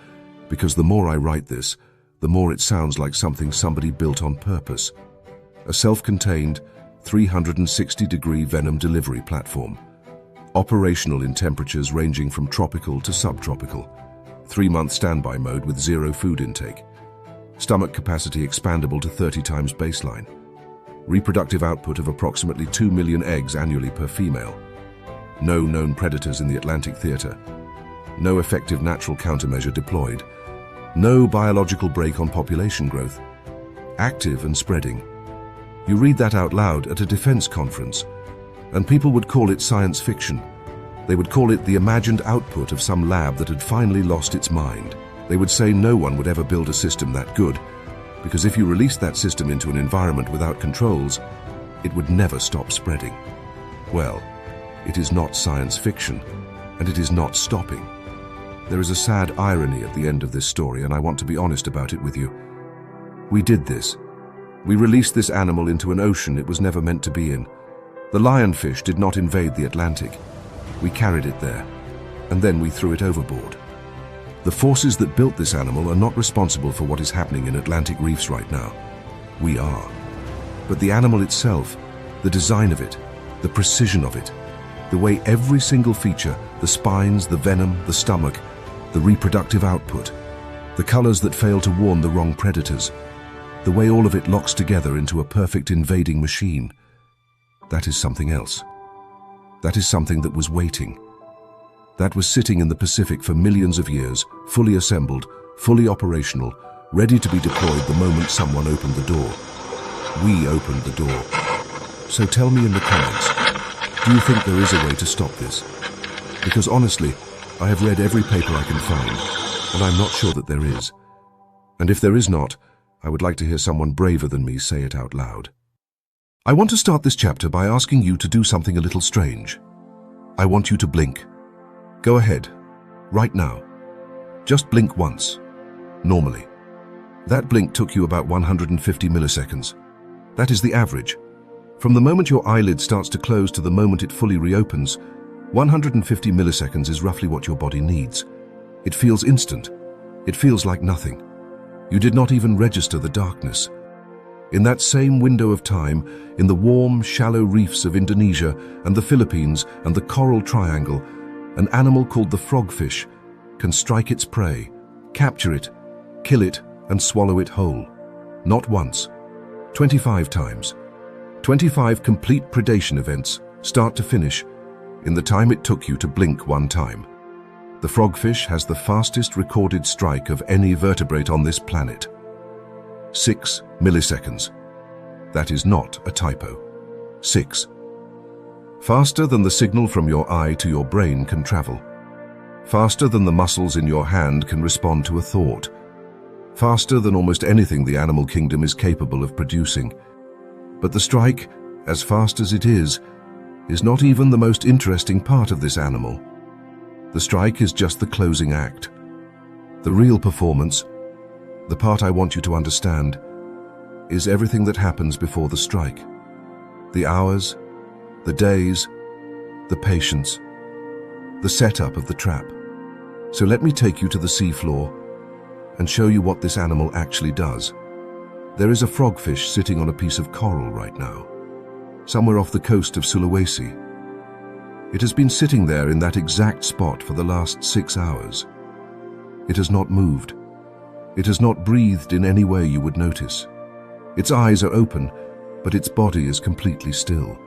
because the more I write this, the more it sounds like something somebody built on purpose. A self-contained, 360-degree venom delivery platform. Operational in temperatures ranging from tropical to subtropical. 3-month standby mode with 0 food intake. Stomach capacity expandable to 30 times baseline. Reproductive output of approximately 2 million eggs annually per female. No known predators in the Atlantic theater. No effective natural countermeasure deployed. No biological brake on population growth. Active and spreading. You read that out loud at a defense conference, and people would call it science fiction. They would call it the imagined output of some lab that had finally lost its mind. They would say no one would ever build a system that good, because if you released that system into an environment without controls, it would never stop spreading. Well, it is not science fiction, and it is not stopping. There is a sad irony at the end of this story, and I want to be honest about it with you. We did this. We released this animal into an ocean it was never meant to be in. The lionfish did not invade the Atlantic. We carried it there, and then we threw it overboard. The forces that built this animal are not responsible for what is happening in Atlantic reefs right now. We are. But the animal itself, the design of it, the precision of it, the way every single feature, the spines, the venom, the stomach, the reproductive output, the colors that fail to warn the wrong predators, the way all of it locks together into a perfect invading machine, that is something else. That is something that was waiting. That was sitting in the Pacific for millions of years, fully assembled, fully operational, ready to be deployed the moment someone opened the door. We opened the door. So tell me in the comments, do you think there is a way to stop this? Because honestly, I have read every paper I can find, and I'm not sure that there is. And if there is not, I would like to hear someone braver than me say it out loud. I want to start this chapter by asking you to do something a little strange. I want you to blink. Go ahead, right now. Just blink once, normally. That blink took you about 150 milliseconds. That is the average. From the moment your eyelid starts to close to the moment it fully reopens, 150 milliseconds is roughly what your body needs. It feels instant. It feels like nothing. You did not even register the darkness. In that same window of time, in the warm, shallow reefs of Indonesia and the Philippines and the Coral Triangle, an animal called the frogfish can strike its prey, capture it, kill it, and swallow it whole. Not once, 25 times. 25 complete predation events, start to finish, in the time it took you to blink one time. The frogfish has the fastest recorded strike of any vertebrate on this planet. 6 milliseconds. That is not a typo. 6. Faster than the signal from your eye to your brain can travel. Faster than the muscles in your hand can respond to a thought. Faster than almost anything the animal kingdom is capable of producing. But the strike, as fast as it is, is not even the most interesting part of this animal. The strike is just the closing act. The real performance, the part I want you to understand, is everything that happens before the strike. The hours, the days, the patience, the setup of the trap. So let me take you to the seafloor and show you what this animal actually does. There is a frogfish sitting on a piece of coral right now, somewhere off the coast of Sulawesi. It has been sitting there in that exact spot for the last 6 hours. It has not moved. It has not breathed in any way you would notice. Its eyes are open, but its body is completely still.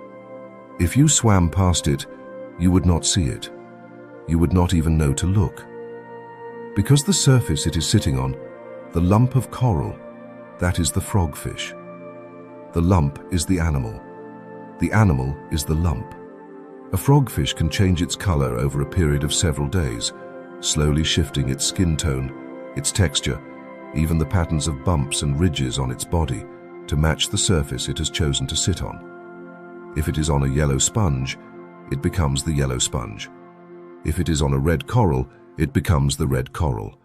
If you swam past it, you would not see it. You would not even know to look. Because the surface it is sitting on, the lump of coral, that is the frogfish. The lump is the animal. The animal is the lump. A frogfish can change its color over a period of several days, slowly shifting its skin tone, its texture, even the patterns of bumps and ridges on its body to match the surface it has chosen to sit on. If it is on a yellow sponge, it becomes the yellow sponge. If it is on a red coral, it becomes the red coral.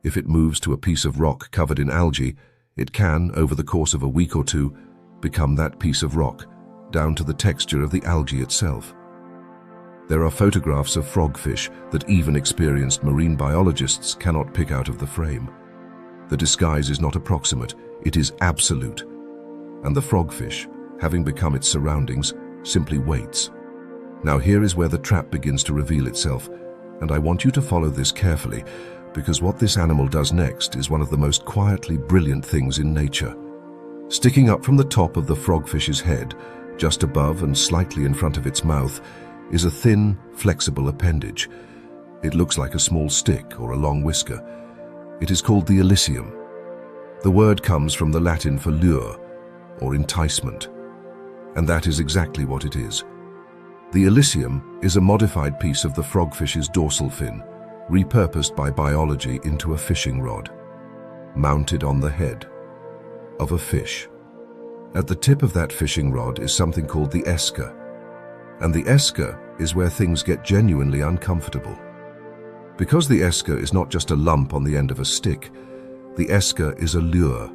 If it moves to a piece of rock covered in algae, it can, over the course of a week or two, become that piece of rock, down to the texture of the algae itself. There are photographs of frogfish that even experienced marine biologists cannot pick out of the frame. The disguise is not approximate, it is absolute. And the frogfish, having become its surroundings, simply waits. Now here is where the trap begins to reveal itself, and I want you to follow this carefully, because what this animal does next is one of the most quietly brilliant things in nature. Sticking up from the top of the frogfish's head, just above and slightly in front of its mouth, is a thin, flexible appendage. It looks like a small stick or a long whisker. It is called the elysium. The word comes from the Latin for lure, or enticement. And that is exactly what it is. The elysium is a modified piece of the frogfish's dorsal fin, repurposed by biology into a fishing rod, mounted on the head of a fish. At the tip of that fishing rod is something called the esker, and the esker is where things get genuinely uncomfortable. Because the esker is not just a lump on the end of a stick, the esker is a lure,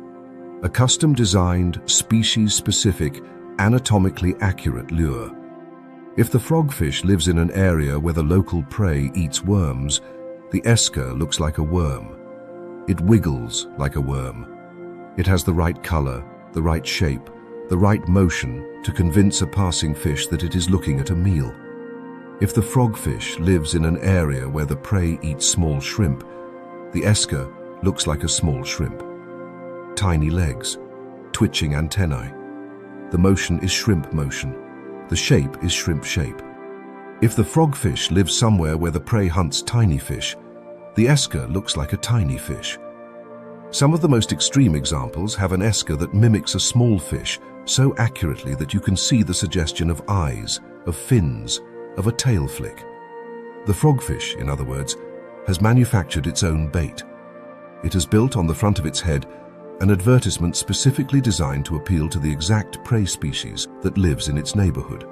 a custom-designed, species-specific, anatomically accurate lure. If the frogfish lives in an area where the local prey eats worms, the esker looks like a worm. It wiggles like a worm. It has the right color, the right shape, the right motion to convince a passing fish that it is looking at a meal. If the frogfish lives in an area where the prey eats small shrimp, the esker looks like a small shrimp. Tiny legs, twitching antennae. The motion is shrimp motion. The shape is shrimp shape. If the frogfish lives somewhere where the prey hunts tiny fish, the esker looks like a tiny fish. Some of the most extreme examples have an esker that mimics a small fish so accurately that you can see the suggestion of eyes, of fins, of a tail flick. The frogfish, in other words, has manufactured its own bait. It has built on the front of its head an advertisement specifically designed to appeal to the exact prey species that lives in its neighborhood.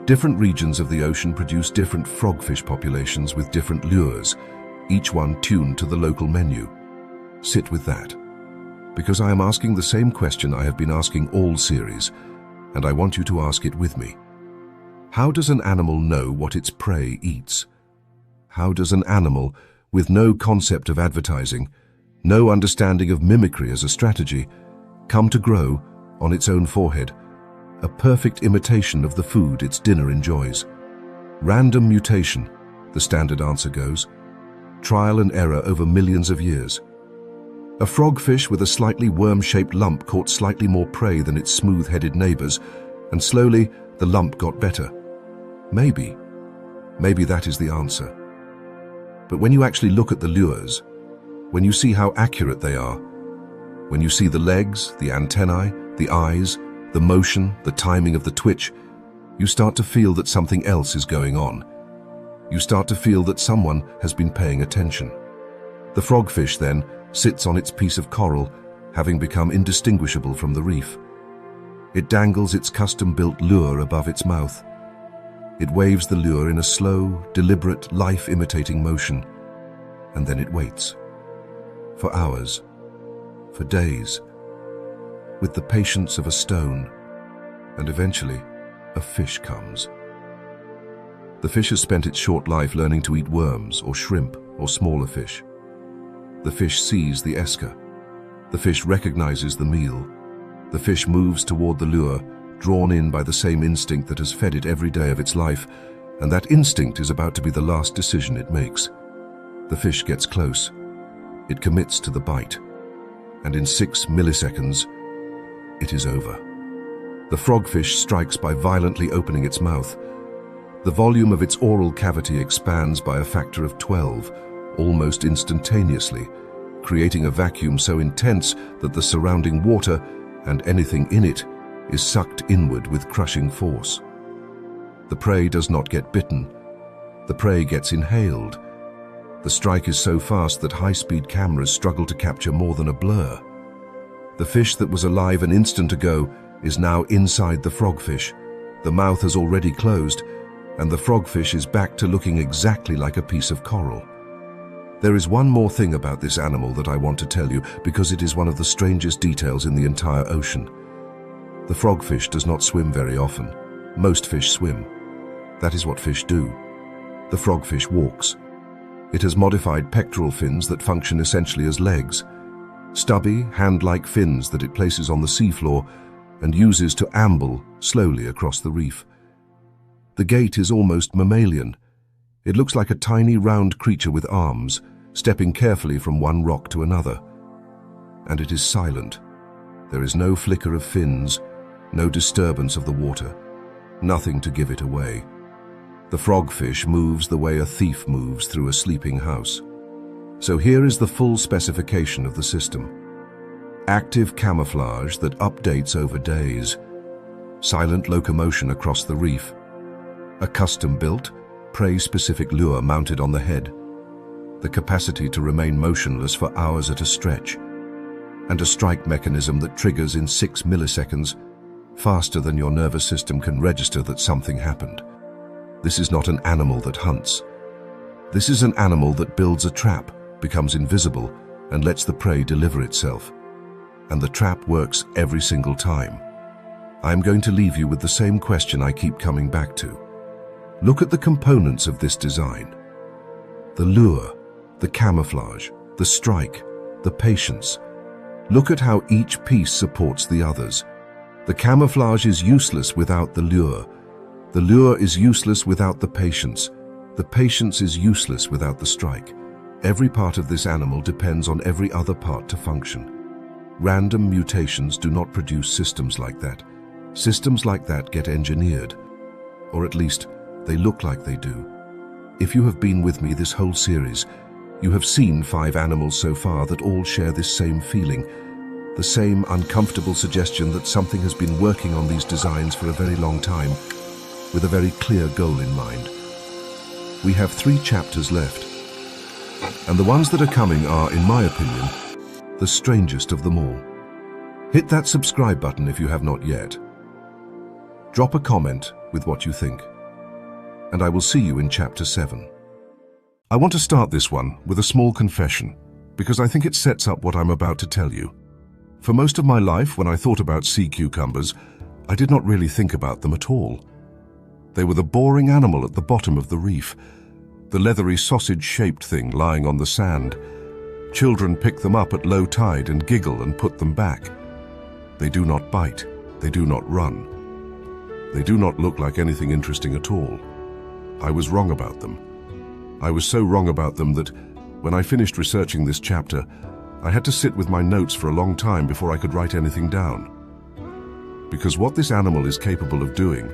Different regions of the ocean produce different frogfish populations with different lures, each one tuned to the local menu. Sit with that, because I am asking the same question I have been asking all series, and I want you to ask it with me. How does an animal know what its prey eats? How does an animal, with no concept of advertising, no understanding of mimicry as a strategy, come to grow, on its own forehead, a perfect imitation of the food its dinner enjoys? Random mutation, the standard answer goes. Trial and error over millions of years. A frogfish with a slightly worm-shaped lump caught slightly more prey than its smooth-headed neighbors, and slowly the lump got better. Maybe that is the answer. But when you actually look at the lures, when you see how accurate they are, when you see the legs, the antennae, the eyes, the motion, the timing of the twitch, you start to feel that something else is going on. You start to feel that someone has been paying attention. The frogfish, then, sits on its piece of coral, having become indistinguishable from the reef. It dangles its custom-built lure above its mouth, It waves the lure in a slow, deliberate, life-imitating motion, and then it waits. For hours, for days, with the patience of a stone, and eventually, a fish comes. The fish has spent its short life learning to eat worms or shrimp or smaller fish. The fish sees the esker. The fish recognizes the meal. The fish moves toward the lure, drawn in by the same instinct that has fed it every day of its life, and that instinct is about to be the last decision it makes. The fish gets close. It commits to the bite, and in 6 milliseconds, it is over. The frogfish strikes by violently opening its mouth. The volume of its oral cavity expands by a factor of 12, almost instantaneously, creating a vacuum so intense that the surrounding water and anything in it is sucked inward with crushing force. The prey does not get bitten. The prey gets inhaled. The strike is so fast that high-speed cameras struggle to capture more than a blur. The fish that was alive an instant ago is now inside the frogfish. The mouth has already closed, and the frogfish is back to looking exactly like a piece of coral. There is one more thing about this animal that I want to tell you, because it is one of the strangest details in the entire ocean. The frogfish does not swim very often. Most fish swim. That is what fish do. The frogfish walks. It has modified pectoral fins that function essentially as legs, stubby, hand-like fins that it places on the seafloor and uses to amble slowly across the reef. The gait is almost mammalian. It looks like a tiny round creature with arms, stepping carefully from one rock to another. And it is silent. There is no flicker of fins, no disturbance of the water, nothing to give it away. The frogfish moves the way a thief moves through a sleeping house. So here is the full specification of the system. Active camouflage that updates over days. Silent locomotion across the reef. A custom-built, prey-specific lure mounted on the head. The capacity to remain motionless for hours at a stretch. And a strike mechanism that triggers in 6 milliseconds, faster than your nervous system can register that something happened. This is not an animal that hunts. This is an animal that builds a trap, becomes invisible, and lets the prey deliver itself. And the trap works every single time. I am going to leave you with the same question I keep coming back to. Look at the components of this design. The lure, the camouflage, the strike, the patience. Look at how each piece supports the others. The camouflage is useless without the lure. The lure is useless without the patience. The patience is useless without the strike. Every part of this animal depends on every other part to function. Random mutations do not produce systems like that. Systems like that get engineered. Or at least, they look like they do. If you have been with me this whole series, you have seen 5 animals so far that all share this same feeling, the same uncomfortable suggestion that something has been working on these designs for a very long time, with a very clear goal in mind. We have 3 chapters left, and the ones that are coming are, in my opinion, the strangest of them all. Hit that subscribe button if you have not yet. Drop a comment with what you think, and I will see you in Chapter 7. I want to start this one with a small confession, because I think it sets up what I'm about to tell you. For most of my life, when I thought about sea cucumbers, I did not really think about them at all. They were the boring animal at the bottom of the reef, the leathery sausage-shaped thing lying on the sand. Children pick them up at low tide and giggle and put them back. They do not bite. They do not run. They do not look like anything interesting at all. I was wrong about them. I was so wrong about them that when I finished researching this chapter, I had to sit with my notes for a long time before I could write anything down. Because what this animal is capable of doing,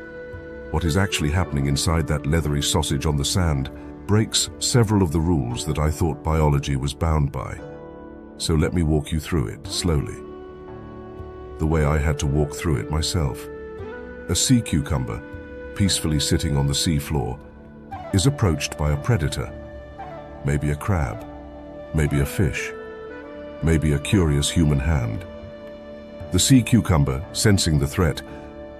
what is actually happening inside that leathery sausage on the sand, breaks several of the rules that I thought biology was bound by. So let me walk you through it slowly. The way I had to walk through it myself. A sea cucumber, peacefully sitting on the sea floor, is approached by a predator. Maybe a crab, maybe a fish, maybe a curious human hand. The sea cucumber, sensing the threat,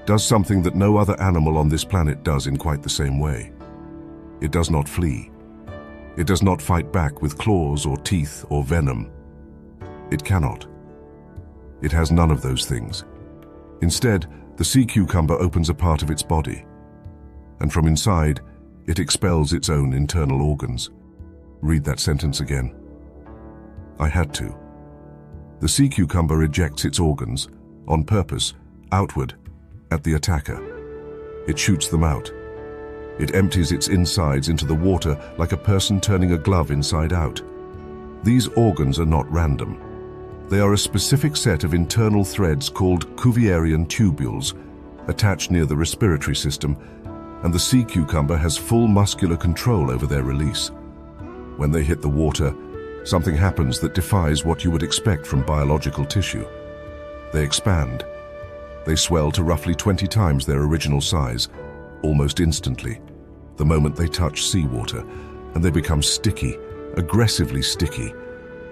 does something that no other animal on this planet does in quite the same way. It does not flee. It does not fight back with claws or teeth or venom. It cannot. It has none of those things. Instead, the sea cucumber opens a part of its body, and from inside, it expels its own internal organs. Read that sentence again. I had to. The sea cucumber ejects its organs, on purpose, outward, at the attacker. It shoots them out. It empties its insides into the water like a person turning a glove inside out. These organs are not random. They are a specific set of internal threads called Cuvierian tubules, attached near the respiratory system, and the sea cucumber has full muscular control over their release. When they hit the water, something happens that defies what you would expect from biological tissue. They expand. They swell to roughly 20 times their original size, almost instantly, the moment they touch seawater, and they become sticky, aggressively sticky,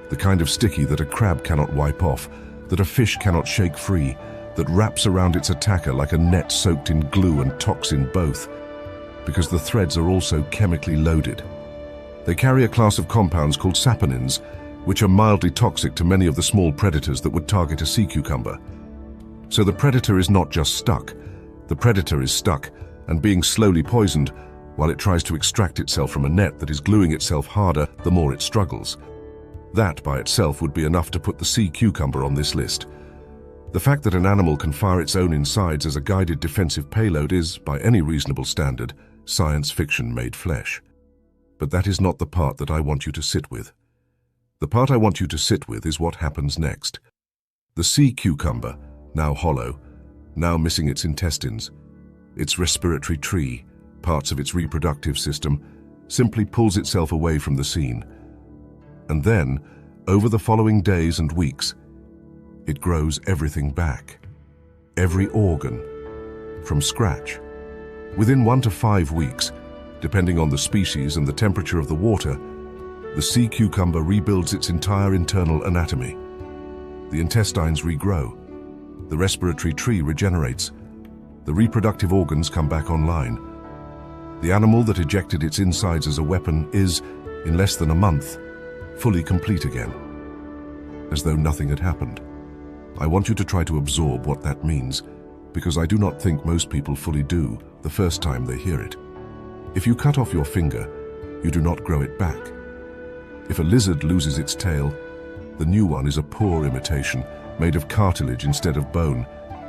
the kind of sticky that a crab cannot wipe off, that a fish cannot shake free, that wraps around its attacker like a net soaked in glue and toxin both, because the threads are also chemically loaded. They carry a class of compounds called saponins, which are mildly toxic to many of the small predators that would target a sea cucumber. So the predator is not just stuck. The predator is stuck and being slowly poisoned while it tries to extract itself from a net that is gluing itself harder the more it struggles. That by itself would be enough to put the sea cucumber on this list. The fact that an animal can fire its own insides as a guided defensive payload is, by any reasonable standard, science fiction made flesh. But that is not the part that I want you to sit with. The part I want you to sit with is what happens next. The sea cucumber, now hollow, now missing its intestines, its respiratory tree, parts of its reproductive system, simply pulls itself away from the scene. And then, over the following days and weeks, it grows everything back. Every organ, from scratch. Within 1 to 5 weeks, depending on the species and the temperature of the water, the sea cucumber rebuilds its entire internal anatomy. The intestines regrow. The respiratory tree regenerates. The reproductive organs come back online. The animal that ejected its insides as a weapon is, in less than a month, fully complete again, as though nothing had happened. I want you to try to absorb what that means, because I do not think most people fully do the first time they hear it. If you cut off your finger, you do not grow it back. If a lizard loses its tail, the new one is a poor imitation, made of cartilage instead of bone,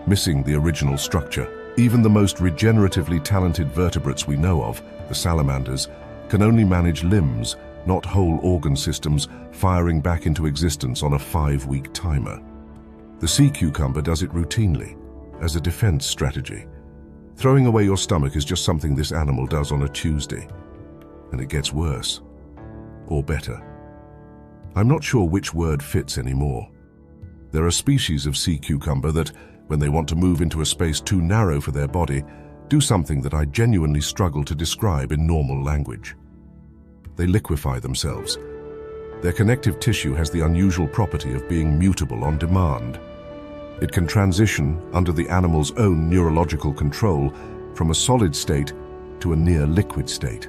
missing the original structure. Even the most regeneratively talented vertebrates we know of, the salamanders, can only manage limbs, not whole organ systems, firing back into existence on a 5-week timer. The sea cucumber does it routinely, as a defense strategy. Throwing away your stomach is just something this animal does on a Tuesday. And it gets worse. Or better. I'm not sure which word fits anymore. There are species of sea cucumber that, when they want to move into a space too narrow for their body, do something that I genuinely struggle to describe in normal language. They liquefy themselves. Their connective tissue has the unusual property of being mutable on demand. It can transition, under the animal's own neurological control, from a solid state to a near liquid state.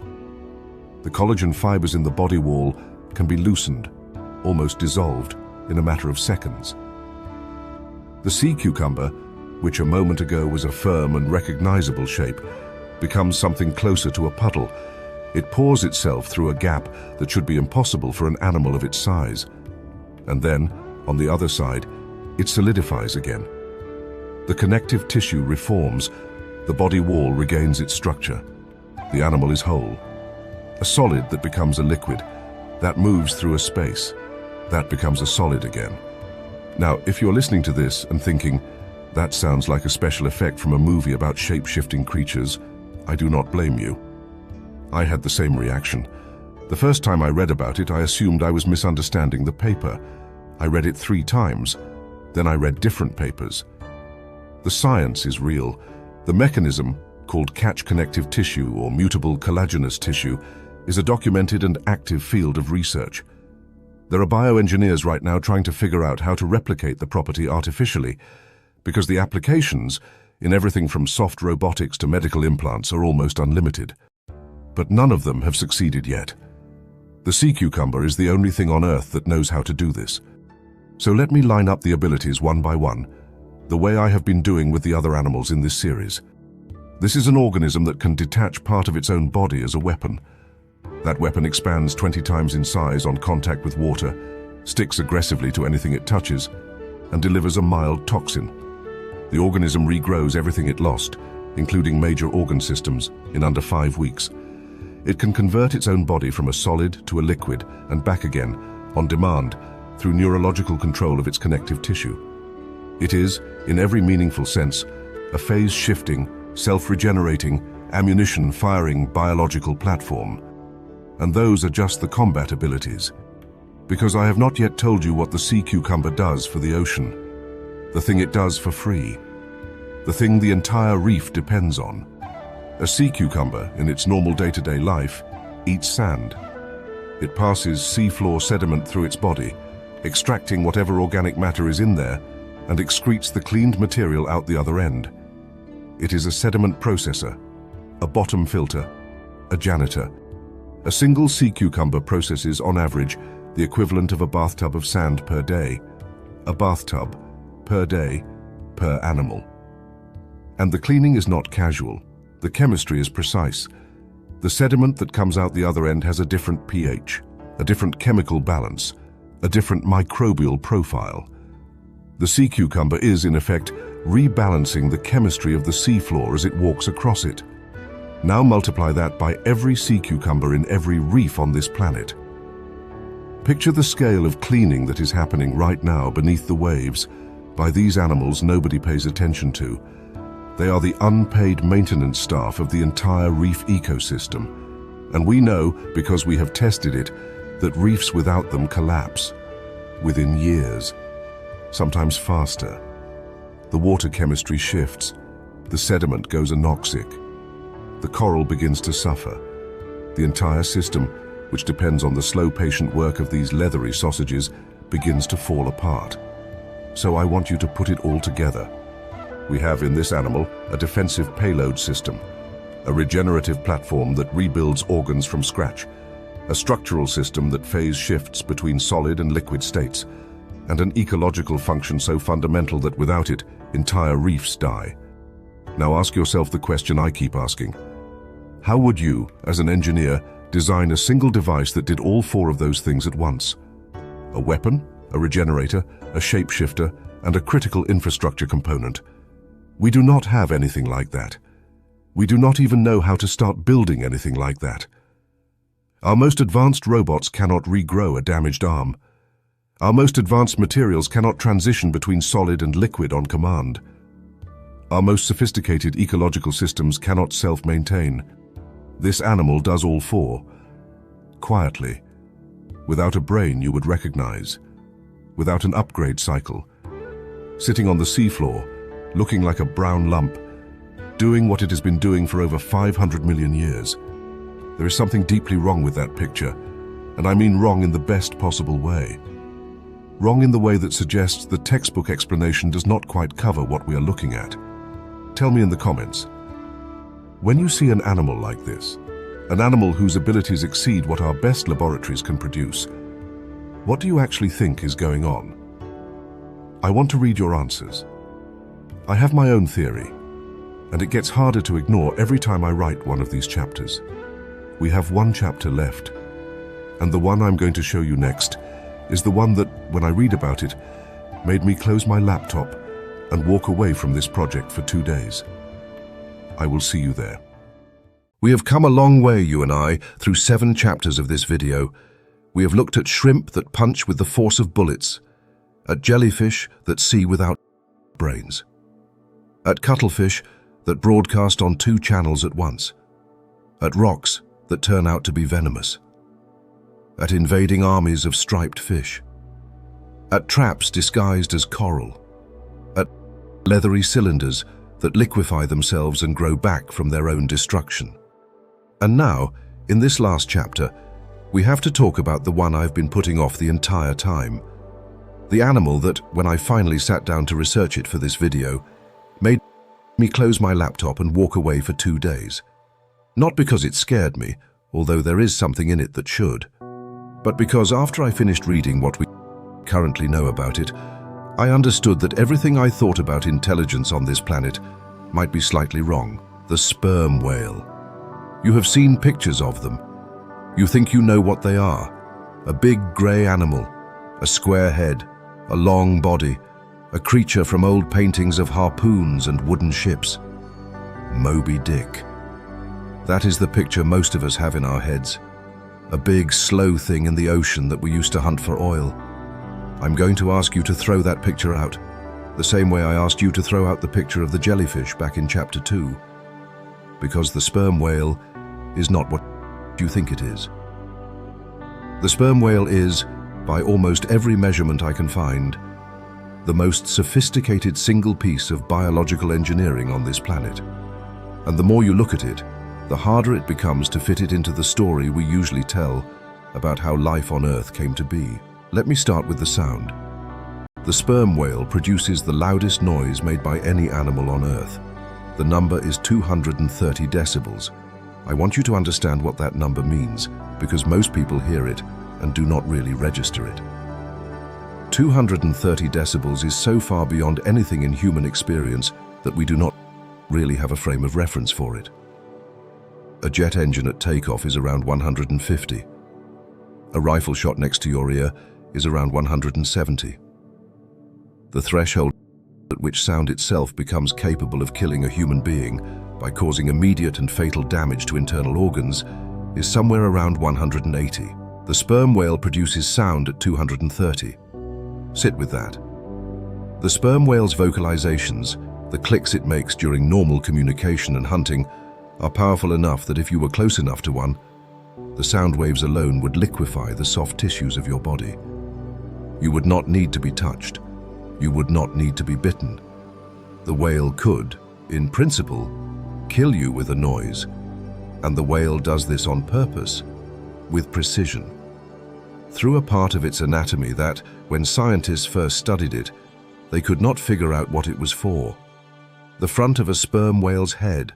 The collagen fibers in the body wall can be loosened, almost dissolved, in a matter of seconds. The sea cucumber, which a moment ago was a firm and recognizable shape, becomes something closer to a puddle. It pours itself through a gap that should be impossible for an animal of its size. And then, on the other side, it solidifies again. The connective tissue reforms, the body wall regains its structure. The animal is whole. A solid that becomes a liquid, that moves through a space, that becomes a solid again. Now, if you're listening to this and thinking, that sounds like a special effect from a movie about shape-shifting creatures, I do not blame you. I had the same reaction. The first time I read about it, I assumed I was misunderstanding the paper. I read it 3 times. Then I read different papers. The science is real. The mechanism, called catch connective tissue or mutable collagenous tissue, is a documented and active field of research. There are bioengineers right now trying to figure out how to replicate the property artificially, because the applications, in everything from soft robotics to medical implants, are almost unlimited. But none of them have succeeded yet. The sea cucumber is the only thing on Earth that knows how to do this. So let me line up the abilities one by one, the way I have been doing with the other animals in this series. This is an organism that can detach part of its own body as a weapon. That weapon expands 20 times in size on contact with water, sticks aggressively to anything it touches, and delivers a mild toxin. The organism regrows everything it lost, including major organ systems, in under 5 weeks. It can convert its own body from a solid to a liquid and back again, on demand, through neurological control of its connective tissue. It is, in every meaningful sense, a phase-shifting, self-regenerating, ammunition-firing biological platform. And those are just the combat abilities. Because I have not yet told you what the sea cucumber does for the ocean. The thing it does for free. The thing the entire reef depends on. A sea cucumber, in its normal day-to-day life, eats sand. It passes seafloor sediment through its body, extracting whatever organic matter is in there, and excretes the cleaned material out the other end. It is a sediment processor, a bottom filter, a janitor. A single sea cucumber processes, on average, the equivalent of a bathtub of sand per day. A bathtub per day per animal. And the cleaning is not casual. The chemistry is precise. The sediment that comes out the other end has a different pH, a different chemical balance, a different microbial profile. The sea cucumber is, in effect, rebalancing the chemistry of the seafloor as it walks across it. Now multiply that by every sea cucumber in every reef on this planet. Picture the scale of cleaning that is happening right now beneath the waves by these animals nobody pays attention to. They are the unpaid maintenance staff of the entire reef ecosystem. And we know, because we have tested it, that reefs without them collapse within years, sometimes faster. The water chemistry shifts, the sediment goes anoxic, the coral begins to suffer. The entire system, which depends on the slow, patient work of these leathery sausages, begins to fall apart. So I want you to put it all together. We have in this animal a defensive payload system, a regenerative platform that rebuilds organs from scratch, a structural system that phase shifts between solid and liquid states, and an ecological function so fundamental that without it, entire reefs die. Now ask yourself the question I keep asking. How would you, as an engineer, design a single device that did all 4 of those things at once? A weapon, a regenerator, a shapeshifter, and a critical infrastructure component. We do not have anything like that. We do not even know how to start building anything like that. Our most advanced robots cannot regrow a damaged arm. Our most advanced materials cannot transition between solid and liquid on command. Our most sophisticated ecological systems cannot self-maintain. This animal does all 4. Quietly. Without a brain you would recognize. Without an upgrade cycle. Sitting on the seafloor, looking like a brown lump, doing what it has been doing for over 500 million years. There is something deeply wrong with that picture, and I mean wrong in the best possible way. Wrong in the way that suggests the textbook explanation does not quite cover what we are looking at. Tell me in the comments. When you see an animal like this, an animal whose abilities exceed what our best laboratories can produce, what do you actually think is going on? I want to read your answers. I have my own theory, and it gets harder to ignore every time I write one of these chapters. We have 1 chapter left, and the one I'm going to show you next is the one that, when I read about it, made me close my laptop and walk away from this project for 2 days. I will see you there. We have come a long way, you and I, through 7 chapters of this video. We have looked at shrimp that punch with the force of bullets, at jellyfish that see without brains, at cuttlefish that broadcast on 2 channels at once, at rocks that turn out to be venomous, at invading armies of striped fish, at traps disguised as coral, at leathery cylinders that liquefy themselves and grow back from their own destruction. And now, in this last chapter, we have to talk about the one I've been putting off the entire time. The animal that, when I finally sat down to research it for this video, made me close my laptop and walk away for 2 days. Not because it scared me, although there is something in it that should, but because after I finished reading what we currently know about it, I understood that everything I thought about intelligence on this planet might be slightly wrong. The sperm whale. You have seen pictures of them. You think you know what they are. A big grey animal, a square head, a long body, a creature from old paintings of harpoons and wooden ships. Moby Dick. That is the picture most of us have in our heads. A big, slow thing in the ocean that we used to hunt for oil. I'm going to ask you to throw that picture out, the same way I asked you to throw out the picture of the jellyfish back in Chapter 2. Because the sperm whale is not what you think it is. The sperm whale is, by almost every measurement I can find, the most sophisticated single piece of biological engineering on this planet. And the more you look at it, the harder it becomes to fit it into the story we usually tell about how life on Earth came to be. Let me start with the sound. The sperm whale produces the loudest noise made by any animal on Earth. The number is 230 decibels. I want you to understand what that number means, because most people hear it and do not really register it. 230 decibels is so far beyond anything in human experience that we do not really have a frame of reference for it. A jet engine at takeoff is around 150. A rifle shot next to your ear is around 170. The threshold at which sound itself becomes capable of killing a human being by causing immediate and fatal damage to internal organs is somewhere around 180. The sperm whale produces sound at 230. Sit with that. The sperm whale's vocalizations, the clicks it makes during normal communication and hunting, are powerful enough that if you were close enough to one, the sound waves alone would liquefy the soft tissues of your body. You would not need to be touched. You would not need to be bitten. The whale could, in principle, kill you with a noise, and the whale does this on purpose, with precision. Through a part of its anatomy that, when scientists first studied it, they could not figure out what it was for. The front of a sperm whale's head,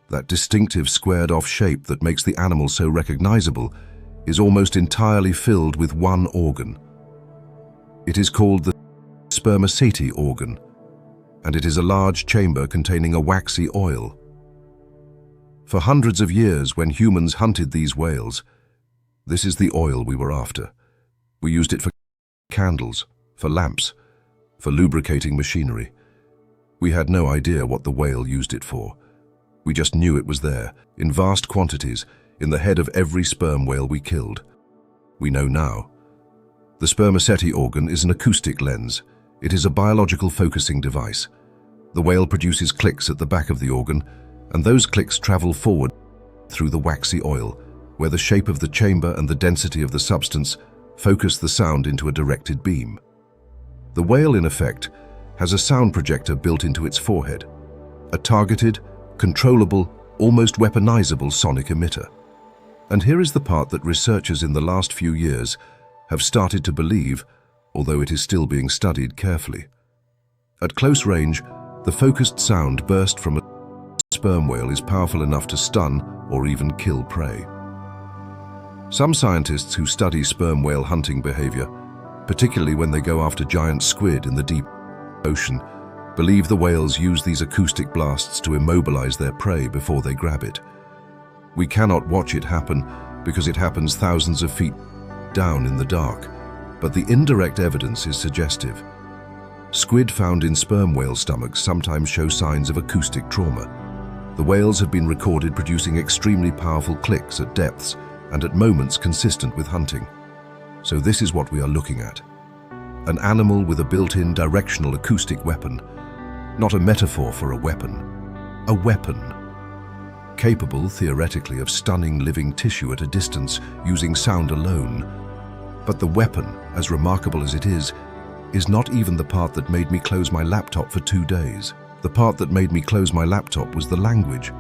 that distinctive squared-off shape that makes the animal so recognizable, is almost entirely filled with one organ. It is called the spermaceti organ, and it is a large chamber containing a waxy oil. For hundreds of years, when humans hunted these whales, this is the oil we were after. We used it for candles, for lamps, for lubricating machinery. We had no idea what the whale used it for. We just knew it was there, in vast quantities, in the head of every sperm whale we killed. We know now. The spermaceti organ is an acoustic lens. It is a biological focusing device. The whale produces clicks at the back of the organ, and those clicks travel forward through the waxy oil, where the shape of the chamber and the density of the substance focus the sound into a directed beam. The whale, in effect, has a sound projector built into its forehead, a targeted, controllable, almost weaponizable sonic emitter. And here is the part that researchers in the last few years have started to believe, although it is still being studied carefully. At close range, the focused sound burst from a sperm whale is powerful enough to stun or even kill prey. Some scientists who study sperm whale hunting behavior, particularly when they go after giant squid in the deep ocean, believe the whales use these acoustic blasts to immobilize their prey before they grab it. We cannot watch it happen because it happens thousands of feet down in the dark, but the indirect evidence is suggestive. Squid found in sperm whale stomachs sometimes show signs of acoustic trauma. The whales have been recorded producing extremely powerful clicks at depths and at moments consistent with hunting. So this is what we are looking at. An animal with a built-in directional acoustic weapon, not a metaphor for a weapon. A weapon. Capable, theoretically, of stunning living tissue at a distance using sound alone. But the weapon, as remarkable as it is not even the part that made me close my laptop for 2 days. The part that made me close my laptop was the language.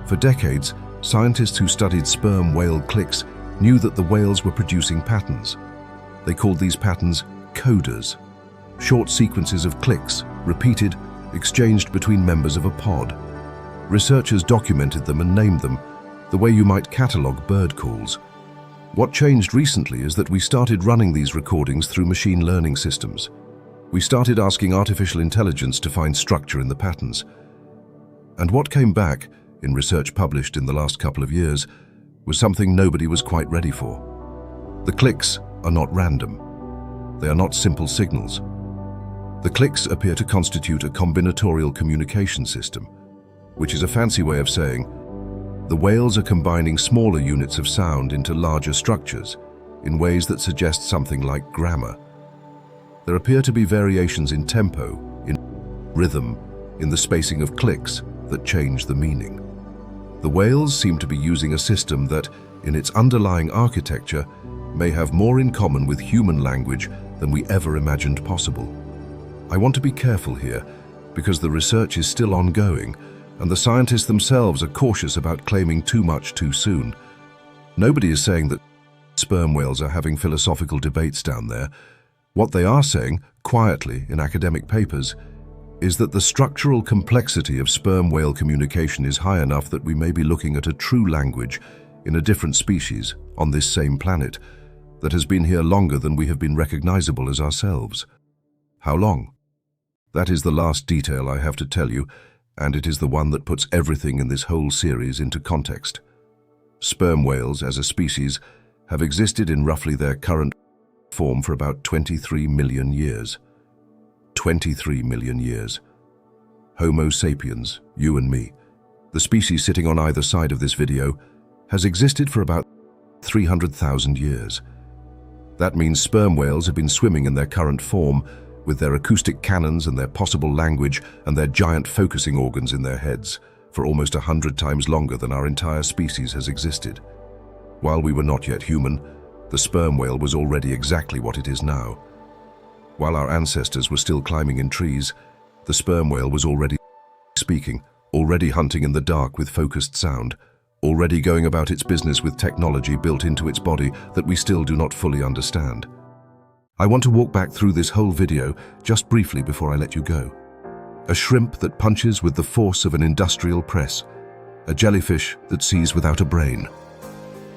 For decades, scientists who studied sperm whale clicks knew that the whales were producing patterns. They called these patterns coders, short sequences of clicks, repeated exchanged between members of a pod. Researchers documented them and named them, the way you might catalogue bird calls. What changed recently is that we started running these recordings through machine learning systems. We started asking artificial intelligence to find structure in the patterns. And what came back, in research published in the last couple of years, was something nobody was quite ready for. The clicks are not random. They are not simple signals. The clicks appear to constitute a combinatorial communication system, which is a fancy way of saying the whales are combining smaller units of sound into larger structures in ways that suggest something like grammar. There appear to be variations in tempo, in rhythm, in the spacing of clicks that change the meaning. The whales seem to be using a system that, in its underlying architecture, may have more in common with human language than we ever imagined possible. I want to be careful here, because the research is still ongoing, and the scientists themselves are cautious about claiming too much too soon. Nobody is saying that sperm whales are having philosophical debates down there. What they are saying, quietly in academic papers, is that the structural complexity of sperm whale communication is high enough that we may be looking at a true language in a different species on this same planet that has been here longer than we have been recognizable as ourselves. How long? That is the last detail I have to tell you, and it is the one that puts everything in this whole series into context. Sperm whales, as a species, have existed in roughly their current form for about 23 million years. 23 million years. Homo sapiens, you and me, the species sitting on either side of this video, has existed for about 300,000 years. That means sperm whales have been swimming in their current form, with their acoustic cannons and their possible language and their giant focusing organs in their heads, for almost 100 times longer than our entire species has existed. While we were not yet human, the sperm whale was already exactly what it is now. While our ancestors were still climbing in trees, the sperm whale was already speaking, already hunting in the dark with focused sound, already going about its business with technology built into its body that we still do not fully understand. I want to walk back through this whole video just briefly before I let you go. A shrimp that punches with the force of an industrial press, a jellyfish that sees without a brain,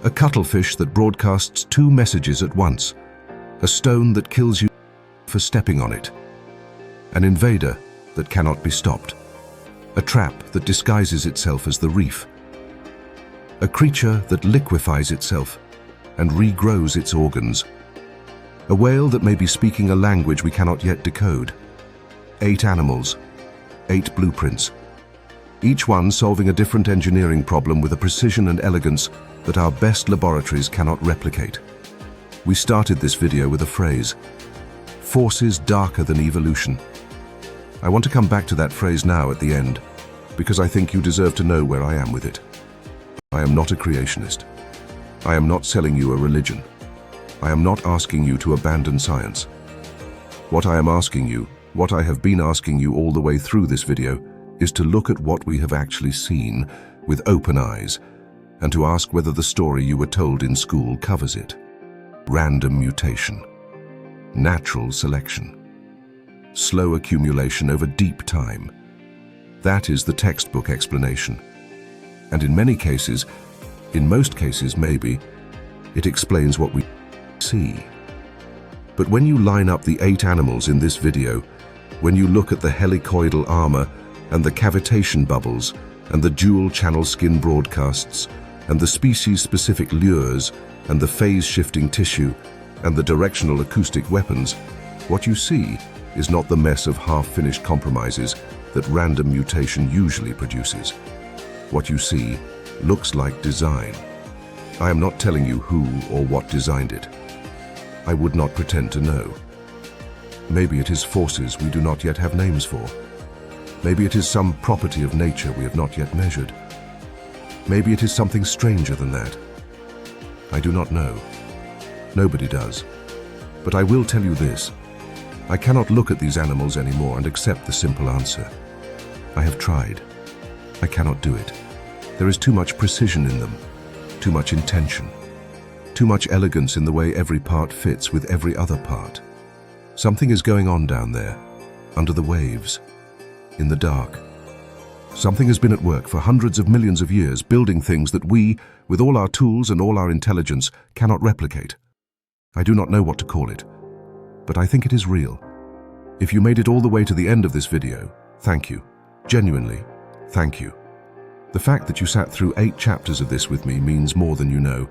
a cuttlefish that broadcasts two messages at once, a stone that kills you for stepping on it, an invader that cannot be stopped, a trap that disguises itself as the reef, a creature that liquefies itself and regrows its organs, a whale that may be speaking a language we cannot yet decode, 8 animals, 8 blueprints, each one solving a different engineering problem with a precision and elegance that our best laboratories cannot replicate. We started this video with a phrase, forces darker than evolution. I want to come back to that phrase now at the end, because I think you deserve to know where I am with it. I am not a creationist. I am not selling you a religion. I am not asking you to abandon science. What I am asking you, what I have been asking you all the way through this video, is to look at what we have actually seen with open eyes, and to ask whether the story you were told in school covers it. Random mutation, natural selection, slow accumulation over deep time. That is the textbook explanation. And in many cases, in most cases maybe, it explains what we see. But when you line up the 8 animals in this video, when you look at the helicoidal armor and the cavitation bubbles and the dual-channel skin broadcasts and the species-specific lures and the phase-shifting tissue and the directional acoustic weapons, what you see is not the mess of half-finished compromises that random mutation usually produces. What you see looks like design. I am not telling you who or what designed it. I would not pretend to know. Maybe it is forces we do not yet have names for. Maybe it is some property of nature we have not yet measured. Maybe it is something stranger than that. I do not know. Nobody does. But I will tell you this. I cannot look at these animals anymore and accept the simple answer. I have tried. I cannot do it. There is too much precision in them, too much intention, too much elegance in the way every part fits with every other part. Something is going on down there, under the waves. in the dark. Something has been at work for hundreds of millions of years, building things that we, with all our tools and all our intelligence, cannot replicate. I do not know what to call it, but I think it is real. If you made it all the way to the end of this video, thank you. Genuinely, thank you. The fact that you sat through 8 chapters of this with me means more than you know.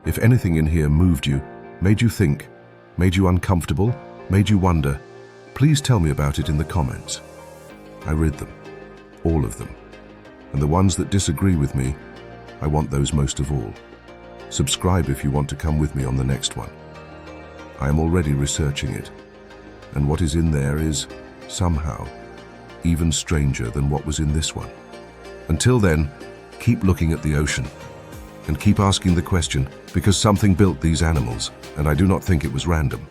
If anything in here moved you, made you think, made you uncomfortable, made you wonder, please tell me about it in the comments. I read them, all of them. And the ones that disagree with me, I want those most of all. Subscribe if you want to come with me on the next one. I am already researching it, and what is in there is, somehow, even stranger than what was in this one. Until then, keep looking at the ocean, and keep asking the question, because something built these animals, and I do not think it was random.